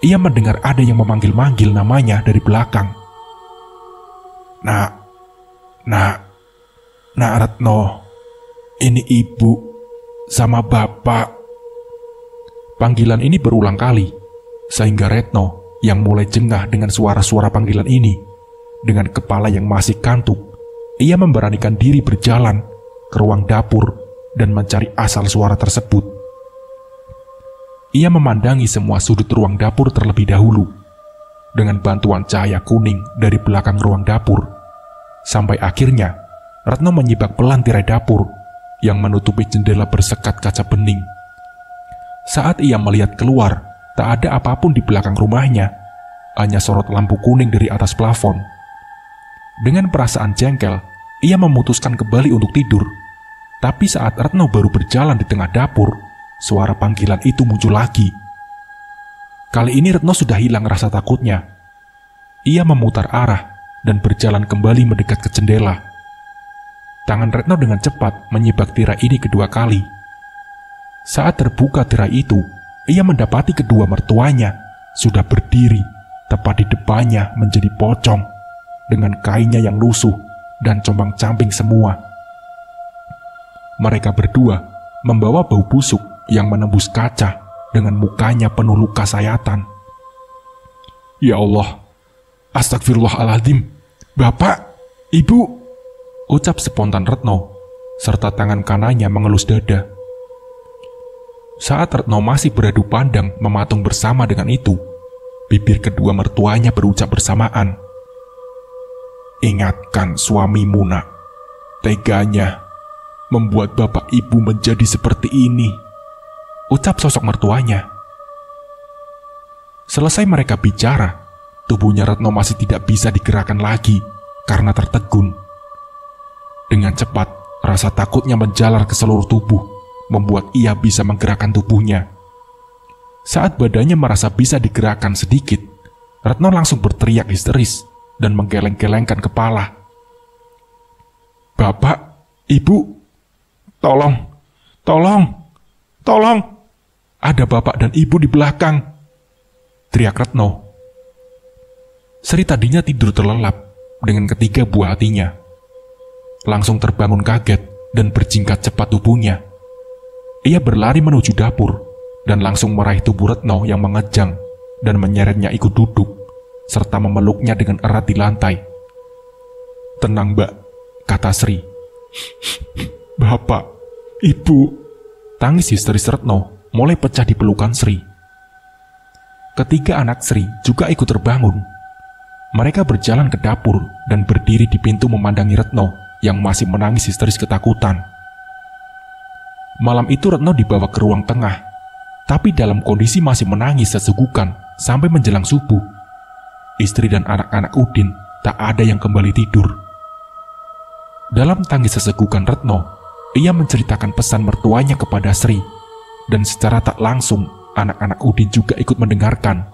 Ia mendengar ada yang memanggil-manggil namanya dari belakang. Nak Retno. Ini ibu sama bapak. Panggilan ini berulang kali, sehingga Retno yang mulai jengah dengan suara-suara panggilan ini, dengan kepala yang masih kantuk, ia memberanikan diri berjalan ke ruang dapur dan mencari asal suara tersebut. Ia memandangi semua sudut ruang dapur terlebih dahulu, dengan bantuan cahaya kuning dari belakang ruang dapur, sampai akhirnya Retno menyibak pelan tirai dapur yang menutupi jendela bersekat kaca bening. Saat ia melihat keluar, tak ada apapun di belakang rumahnya hanya sorot lampu kuning dari atas plafon. Dengan perasaan jengkel, ia memutuskan kembali untuk tidur. Tapi saat Retno baru berjalan di tengah dapur, suara panggilan itu muncul lagi. Kali ini Retno sudah hilang rasa takutnya. Ia memutar arah dan berjalan kembali mendekat ke jendela. Tangan Retno dengan cepat menyibak tirai ini kedua kali. Saat terbuka tirai itu, ia mendapati kedua mertuanya sudah berdiri tepat di depannya menjadi pocong dengan kainnya yang lusuh dan compang-camping semua. Mereka berdua membawa bau busuk yang menembus kaca dengan mukanya penuh luka sayatan. Ya Allah, astagfirullahaladzim, Bapak, Ibu, ucap spontan Retno, serta tangan kanannya mengelus dada. Saat Retno masih beradu pandang mematung bersama dengan itu, bibir kedua mertuanya berucap bersamaan. Ingatkan suamimu, nak. Teganya membuat bapak ibu menjadi seperti ini, ucap sosok mertuanya. Selesai mereka bicara, tubuhnya Retno masih tidak bisa digerakkan lagi karena tertegun. Dengan cepat, rasa takutnya menjalar ke seluruh tubuh, membuat ia bisa menggerakkan tubuhnya. Saat badannya merasa bisa digerakkan sedikit, Retno langsung berteriak histeris dan menggeleng-gelengkan kepala. Bapak, Ibu, tolong, tolong, tolong, ada bapak dan ibu di belakang, teriak Retno. Sri tadinya tidur terlelap dengan ketiga buah hatinya. Langsung terbangun kaget dan berjingkat cepat tubuhnya. Ia berlari menuju dapur dan langsung meraih tubuh Retno yang mengejang dan menyeretnya ikut duduk, serta memeluknya dengan erat di lantai. Tenang, Mbak, kata Sri. Bapak, Ibu, tangis histeris Retno mulai pecah di pelukan Sri. Ketiga anak Sri juga ikut terbangun. Mereka berjalan ke dapur dan berdiri di pintu memandangi Retno yang masih menangis histeris ketakutan. Malam itu Retno dibawa ke ruang tengah, tapi dalam kondisi masih menangis sesegukan sampai menjelang subuh. Istri dan anak-anak Udin tak ada yang kembali tidur. Dalam tangis sesegukan Retno, ia menceritakan pesan mertuanya kepada Sri, dan secara tak langsung anak-anak Udin juga ikut mendengarkan.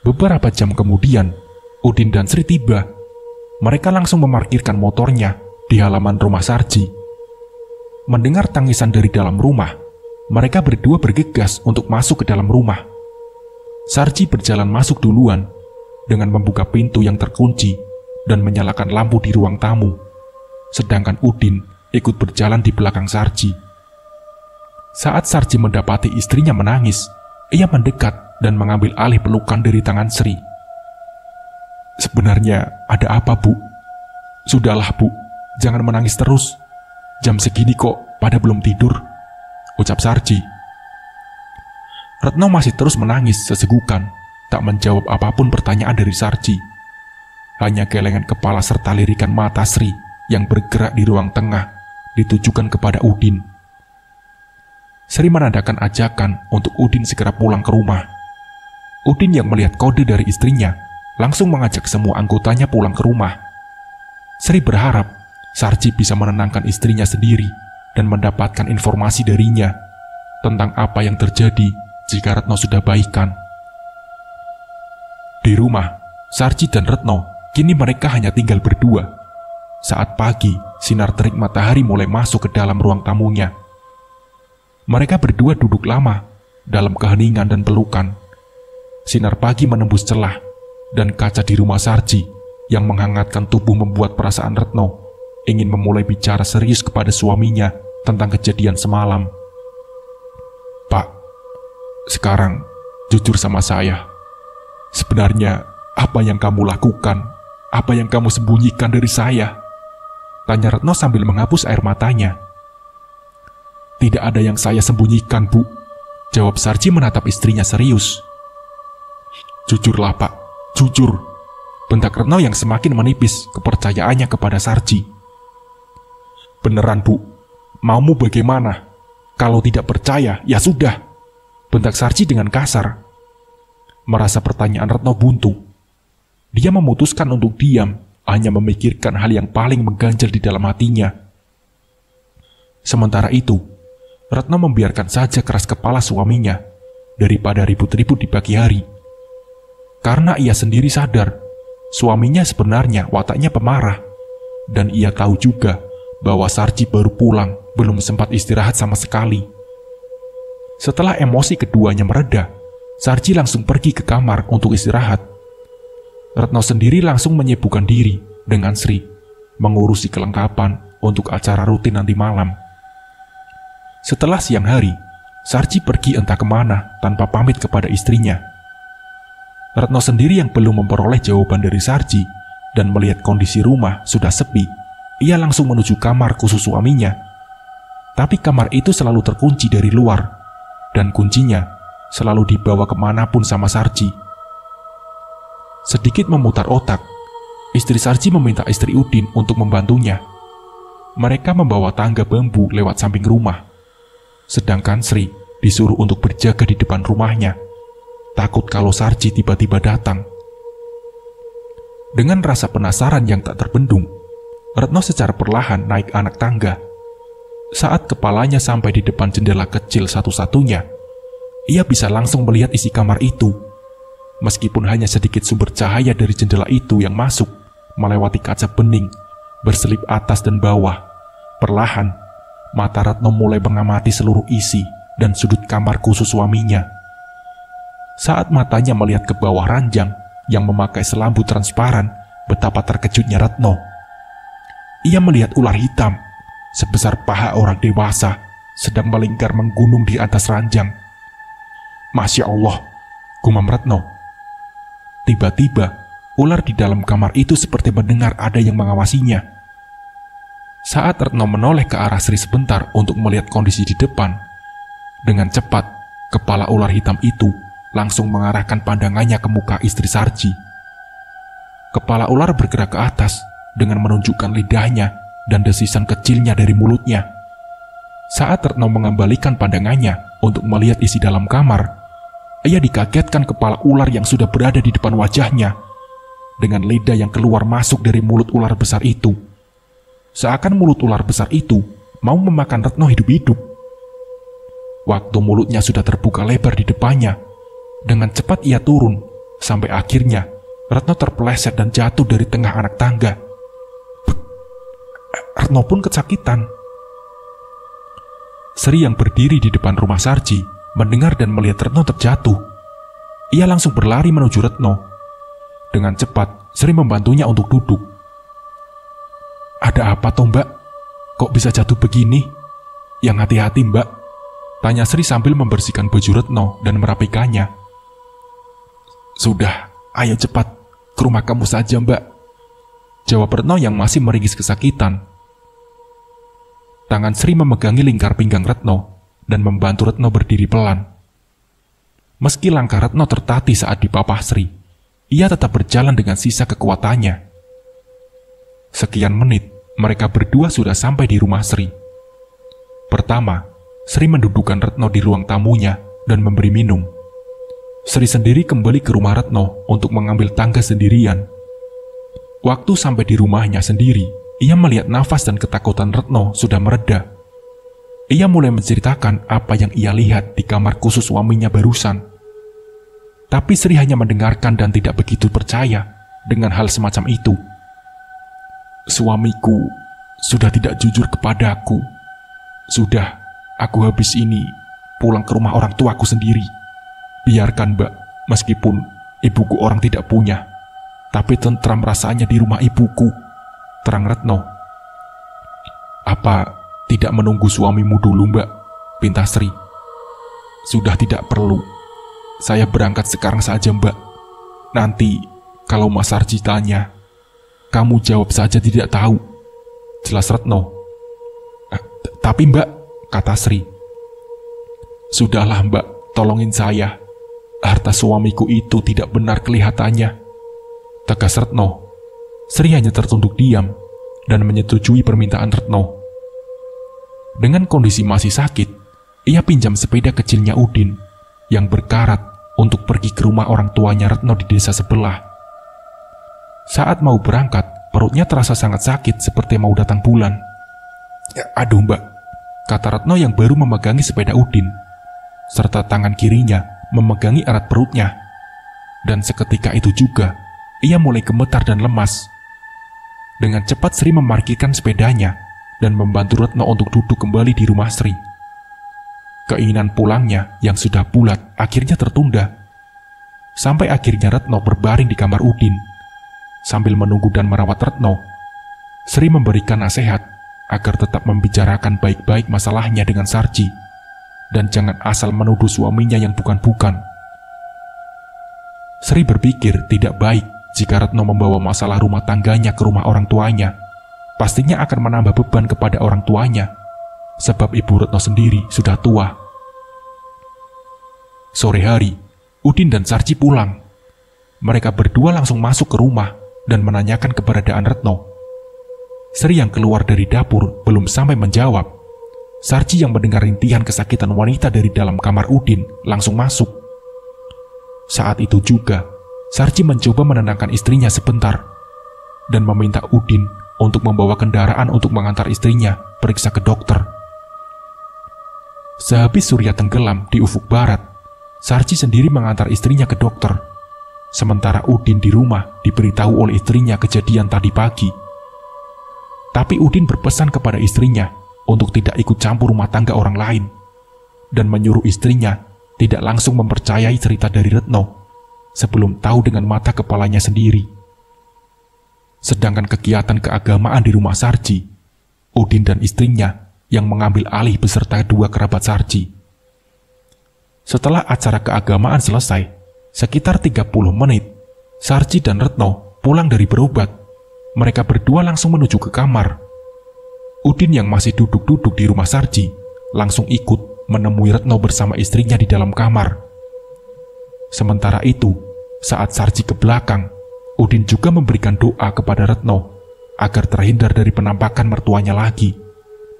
Beberapa jam kemudian, Udin dan Sri tiba. Mereka langsung memarkirkan motornya di halaman rumah Sarji. Mendengar tangisan dari dalam rumah, mereka berdua bergegas untuk masuk ke dalam rumah. Sarji berjalan masuk duluan dengan membuka pintu yang terkunci dan menyalakan lampu di ruang tamu. Sedangkan Udin ikut berjalan di belakang Sarji. Saat Sarji mendapati istrinya menangis, ia mendekat dan mengambil alih pelukan dari tangan Sri. Sebenarnya ada apa, Bu? Sudahlah, Bu, jangan menangis terus. Jam segini kok pada belum tidur, ucap Sarji. Retno masih terus menangis sesegukan, tak menjawab apapun pertanyaan dari Sarji. Hanya gelengan kepala serta lirikan mata Sri yang bergerak di ruang tengah ditujukan kepada Udin. Sri menandakan ajakan untuk Udin segera pulang ke rumah. Udin yang melihat kode dari istrinya langsung mengajak semua anggotanya pulang ke rumah. Sri berharap Sarji bisa menenangkan istrinya sendiri dan mendapatkan informasi darinya tentang apa yang terjadi jika Retno sudah baikan. Di rumah, Sarji dan Retno kini mereka hanya tinggal berdua. Saat pagi, sinar terik matahari mulai masuk ke dalam ruang tamunya. Mereka berdua duduk lama dalam keheningan dan pelukan. Sinar pagi menembus celah, dan kaca di rumah Sarji yang menghangatkan tubuh membuat perasaan Retno ingin memulai bicara serius kepada suaminya tentang kejadian semalam. Pak, sekarang jujur sama saya. Sebenarnya apa yang kamu lakukan? Apa yang kamu sembunyikan dari saya? Tanya Retno sambil menghapus air matanya. Tidak ada yang saya sembunyikan, Bu, jawab Sarji menatap istrinya serius. Jujurlah, Pak, jujur, bentak Retno yang semakin menipis kepercayaannya kepada Sarji. Beneran, Bu, maumu bagaimana? Kalau tidak percaya, ya sudah, bentak Sarji dengan kasar. merasa pertanyaan Retno buntu. Dia memutuskan untuk diam, hanya memikirkan hal yang paling mengganjal di dalam hatinya. Sementara itu, Retno membiarkan saja keras kepala suaminya daripada ribut-ribut di pagi hari. Karena ia sendiri sadar, suaminya sebenarnya wataknya pemarah, dan ia tahu juga bahwa Sarji baru pulang, belum sempat istirahat sama sekali. Setelah emosi keduanya mereda, Sarji langsung pergi ke kamar untuk istirahat. Retno sendiri langsung menyibukkan diri dengan Sri, mengurusi kelengkapan untuk acara rutin nanti malam. Setelah siang hari, Sarji pergi entah kemana tanpa pamit kepada istrinya. Retno sendiri yang belum memperoleh jawaban dari Sarji dan melihat kondisi rumah sudah sepi, ia langsung menuju kamar khusus suaminya. Tapi kamar itu selalu terkunci dari luar, dan kuncinya selalu dibawa kemanapun sama Sarji. Sedikit memutar otak, istri Sarji meminta istri Udin untuk membantunya. Mereka membawa tangga bambu lewat samping rumah, sedangkan Sri disuruh untuk berjaga di depan rumahnya, takut kalau Sarji tiba-tiba datang. Dengan rasa penasaran yang tak terbendung, Retno secara perlahan naik anak tangga. Saat kepalanya sampai di depan jendela kecil satu-satunya, ia bisa langsung melihat isi kamar itu. Meskipun hanya sedikit sumber cahaya dari jendela itu yang masuk melewati kaca bening, berselip atas dan bawah, perlahan mata Retno mulai mengamati seluruh isi dan sudut kamar khusus suaminya. Saat matanya melihat ke bawah ranjang yang memakai selambu transparan, betapa terkejutnya Retno. Ia melihat ular hitam sebesar paha orang dewasa sedang melingkar menggunung di atas ranjang. Masya Allah, gumam Retno. Tiba-tiba, ular di dalam kamar itu seperti mendengar ada yang mengawasinya. Saat Retno menoleh ke arah Sri sebentar untuk melihat kondisi di depan, dengan cepat, kepala ular hitam itu langsung mengarahkan pandangannya ke muka istri Sarji. Kepala ular bergerak ke atas dengan menunjukkan lidahnya dan desisan kecilnya dari mulutnya. Saat Retno mengembalikan pandangannya untuk melihat isi dalam kamar, ia dikagetkan kepala ular yang sudah berada di depan wajahnya, dengan lidah yang keluar masuk dari mulut ular besar itu. Seakan mulut ular besar itu mau memakan Retno hidup-hidup. Waktu mulutnya sudah terbuka lebar di depannya, dengan cepat ia turun, sampai akhirnya Retno terpeleset dan jatuh dari tengah anak tangga. Retno pun kesakitan. Sri yang berdiri di depan rumah Sarji mendengar dan melihat Retno terjatuh. Ia langsung berlari menuju Retno. Dengan cepat, Sri membantunya untuk duduk. Ada apa toh mbak? Kok bisa jatuh begini? Yang hati-hati mbak, tanya Sri sambil membersihkan baju Retno dan merapikannya. Sudah, ayo cepat, ke rumah kamu saja mbak, jawab Retno yang masih meringis kesakitan. Tangan Sri memegangi lingkar pinggang Retno dan membantu Retno berdiri pelan. Meski langkah Retno tertatih saat dipapah Sri, ia tetap berjalan dengan sisa kekuatannya. Sekian menit, mereka berdua sudah sampai di rumah Sri. Pertama, Sri mendudukkan Retno di ruang tamunya dan memberi minum. Sri sendiri kembali ke rumah Retno untuk mengambil tangga sendirian. Waktu sampai di rumahnya sendiri, ia melihat nafas dan ketakutan Retno sudah mereda. Ia mulai menceritakan apa yang ia lihat di kamar khusus suaminya barusan. Tapi Sri hanya mendengarkan dan tidak begitu percaya dengan hal semacam itu. Suamiku sudah tidak jujur kepadaku. Sudah, aku habis ini pulang ke rumah orang tuaku sendiri. Biarkan mbak, meskipun ibuku orang tidak punya, tapi tentram rasanya di rumah ibuku, terang Retno. Apa tidak menunggu suamimu dulu mbak? Pinta Sri. Sudah tidak perlu. Saya berangkat sekarang saja mbak. Nanti kalau Mas Sarji tanya, kamu jawab saja tidak tahu, jelas Retno. Tapi mbak, kata Sri. Sudahlah mbak, tolongin saya. Harta suamiku itu tidak benar kelihatannya, tegas Retno. Sri hanya tertunduk diam dan menyetujui permintaan Retno. Dengan kondisi masih sakit, ia pinjam sepeda kecilnya Udin yang berkarat untuk pergi ke rumah orang tuanya Retno di desa sebelah. Saat mau berangkat, perutnya terasa sangat sakit seperti mau datang bulan. "Aduh mbak," kata Retno yang baru memegangi sepeda Udin, serta tangan kirinya memegangi erat perutnya. Dan seketika itu juga, ia mulai gemetar dan lemas. Dengan cepat Sri memarkirkan sepedanya dan membantu Retno untuk duduk kembali di rumah Sri. Keinginan pulangnya yang sudah bulat akhirnya tertunda. Sampai akhirnya Retno berbaring di kamar Udin. Sambil menunggu dan merawat Retno, Sri memberikan nasihat agar tetap membicarakan baik-baik masalahnya dengan Sarji, dan jangan asal menuduh suaminya yang bukan-bukan. Sri berpikir tidak baik jika Retno membawa masalah rumah tangganya ke rumah orang tuanya. Pastinya akan menambah beban kepada orang tuanya, sebab ibu Retno sendiri sudah tua. Sore hari, Udin dan Sarji pulang. Mereka berdua langsung masuk ke rumah dan menanyakan keberadaan Retno. Sri yang keluar dari dapur belum sampai menjawab, Sarji yang mendengar rintihan kesakitan wanita dari dalam kamar Udin langsung masuk. Saat itu juga, Sarji mencoba menenangkan istrinya sebentar dan meminta Udin untuk membawa kendaraan untuk mengantar istrinya periksa ke dokter. Sehabis surya tenggelam di ufuk barat, Sarji sendiri mengantar istrinya ke dokter. Sementara Udin di rumah diberitahu oleh istrinya kejadian tadi pagi. Tapi Udin berpesan kepada istrinya untuk tidak ikut campur rumah tangga orang lain dan menyuruh istrinya tidak langsung mempercayai cerita dari Retno sebelum tahu dengan mata kepalanya sendiri. Sedangkan kegiatan keagamaan di rumah Sarji, Udin dan istrinya yang mengambil alih beserta dua kerabat Sarji. Setelah acara keagamaan selesai, sekitar 30 menit, Sarji dan Retno pulang dari berobat. Mereka berdua langsung menuju ke kamar. Udin yang masih duduk-duduk di rumah Sarji langsung ikut menemui Retno bersama istrinya di dalam kamar. Sementara itu, saat Sarji ke belakang, Udin juga memberikan doa kepada Retno agar terhindar dari penampakan mertuanya lagi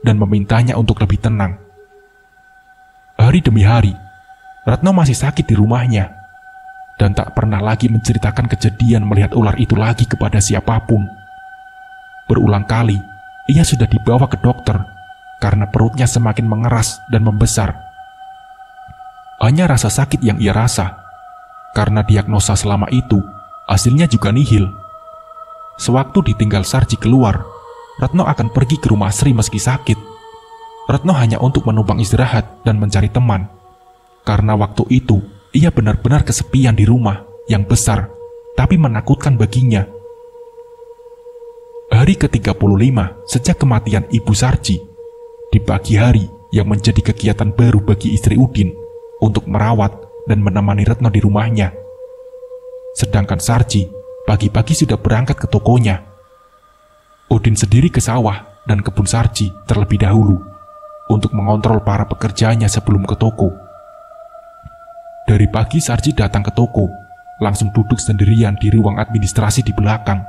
dan memintanya untuk lebih tenang. Hari demi hari, Retno masih sakit di rumahnya dan tak pernah lagi menceritakan kejadian melihat ular itu lagi kepada siapapun. Berulang kali, ia sudah dibawa ke dokter karena perutnya semakin mengeras dan membesar. Hanya rasa sakit yang ia rasa, karena diagnosa selama itu hasilnya juga nihil. Sewaktu ditinggal Sarji keluar, Retno akan pergi ke rumah Sri meski sakit. Retno hanya untuk menumpang istirahat dan mencari teman, karena waktu itu ia benar-benar kesepian di rumah yang besar tapi menakutkan baginya. Hari ke-35 sejak kematian ibu Sarji, di pagi hari yang menjadi kegiatan baru bagi istri Udin untuk merawat dan menemani Retno di rumahnya. Sedangkan Sarji pagi-pagi sudah berangkat ke tokonya. Udin sendiri ke sawah dan kebun Sarji terlebih dahulu untuk mengontrol para pekerjanya sebelum ke toko. Dari pagi Sarji datang ke toko, langsung duduk sendirian di ruang administrasi di belakang.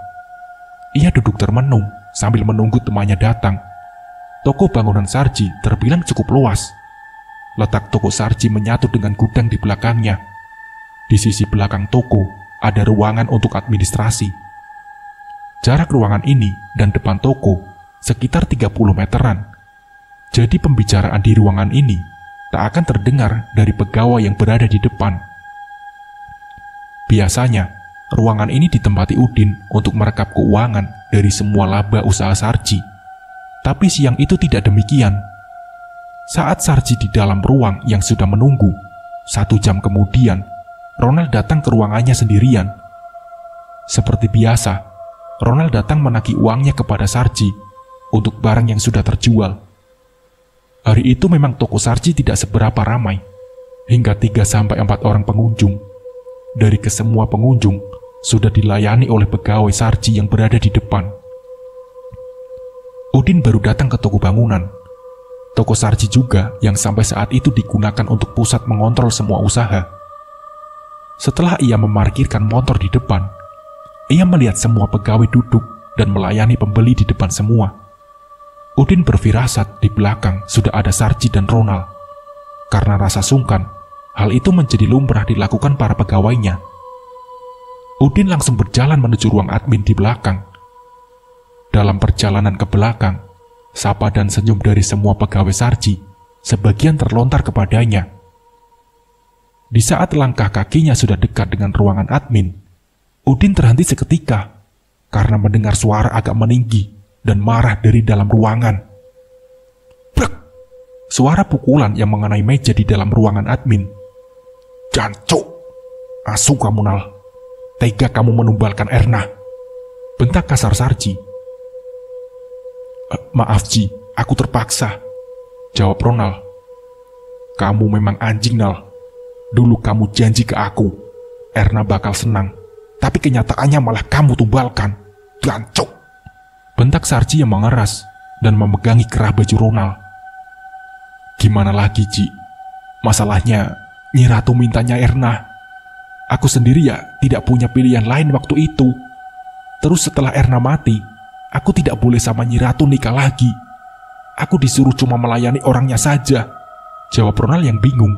Ia duduk termenung sambil menunggu temannya datang. Toko bangunan Sarji terbilang cukup luas. Letak toko Sarji menyatu dengan gudang di belakangnya. Di sisi belakang toko ada ruangan untuk administrasi. Jarak ruangan ini dan depan toko sekitar 30 meteran. Jadi pembicaraan di ruangan ini tak akan terdengar dari pegawai yang berada di depan. Biasanya, ruangan ini ditempati Udin untuk merekap keuangan dari semua laba usaha Sarji. Tapi siang itu tidak demikian. Saat Sarji di dalam ruang yang sudah menunggu, 1 jam kemudian, Ronald datang ke ruangannya sendirian. Seperti biasa, Ronald datang menagih uangnya kepada Sarji untuk barang yang sudah terjual. Hari itu memang toko Sarji tidak seberapa ramai, hingga 3-4 orang pengunjung. Dari kesemua pengunjung, sudah dilayani oleh pegawai Sarji yang berada di depan. Udin baru datang ke toko bangunan. Toko Sarji juga yang sampai saat itu digunakan untuk pusat mengontrol semua usaha. Setelah ia memarkirkan motor di depan, ia melihat semua pegawai duduk dan melayani pembeli di depan semua. Udin berfirasat di belakang sudah ada Sarji dan Ronald. Karena rasa sungkan, Hal itu menjadi lumrah dilakukan para pegawainya. Udin langsung berjalan menuju ruang admin di belakang. Dalam perjalanan ke belakang, sapa dan senyum dari semua pegawai Sarji sebagian terlontar kepadanya. Di saat langkah kakinya sudah dekat dengan ruangan admin, Udin terhenti seketika karena mendengar suara agak meninggi dan marah dari dalam ruangan. Brek! Suara pukulan yang mengenai meja di dalam ruangan admin. Jancuk! Asu kamu, Nal. Tega kamu menumbalkan Erna. Bentak kasar Sarji. Maaf Ji, aku terpaksa, jawab Ronald. Kamu memang anjing, Nal. Dulu kamu janji ke aku, Erna bakal senang, tapi kenyataannya malah kamu tumbalkan. Jancuk! Bentak Sarji yang mengeras dan memegangi kerah baju Ronald. Gimana lagi, Ji? Masalahnya, Nyi Ratu mintanya Erna. Aku sendiri ya tidak punya pilihan lain waktu itu. Terus setelah Erna mati, aku tidak boleh sama Nyi Ratu nikah lagi. Aku disuruh cuma melayani orangnya saja, jawab Ronald yang bingung.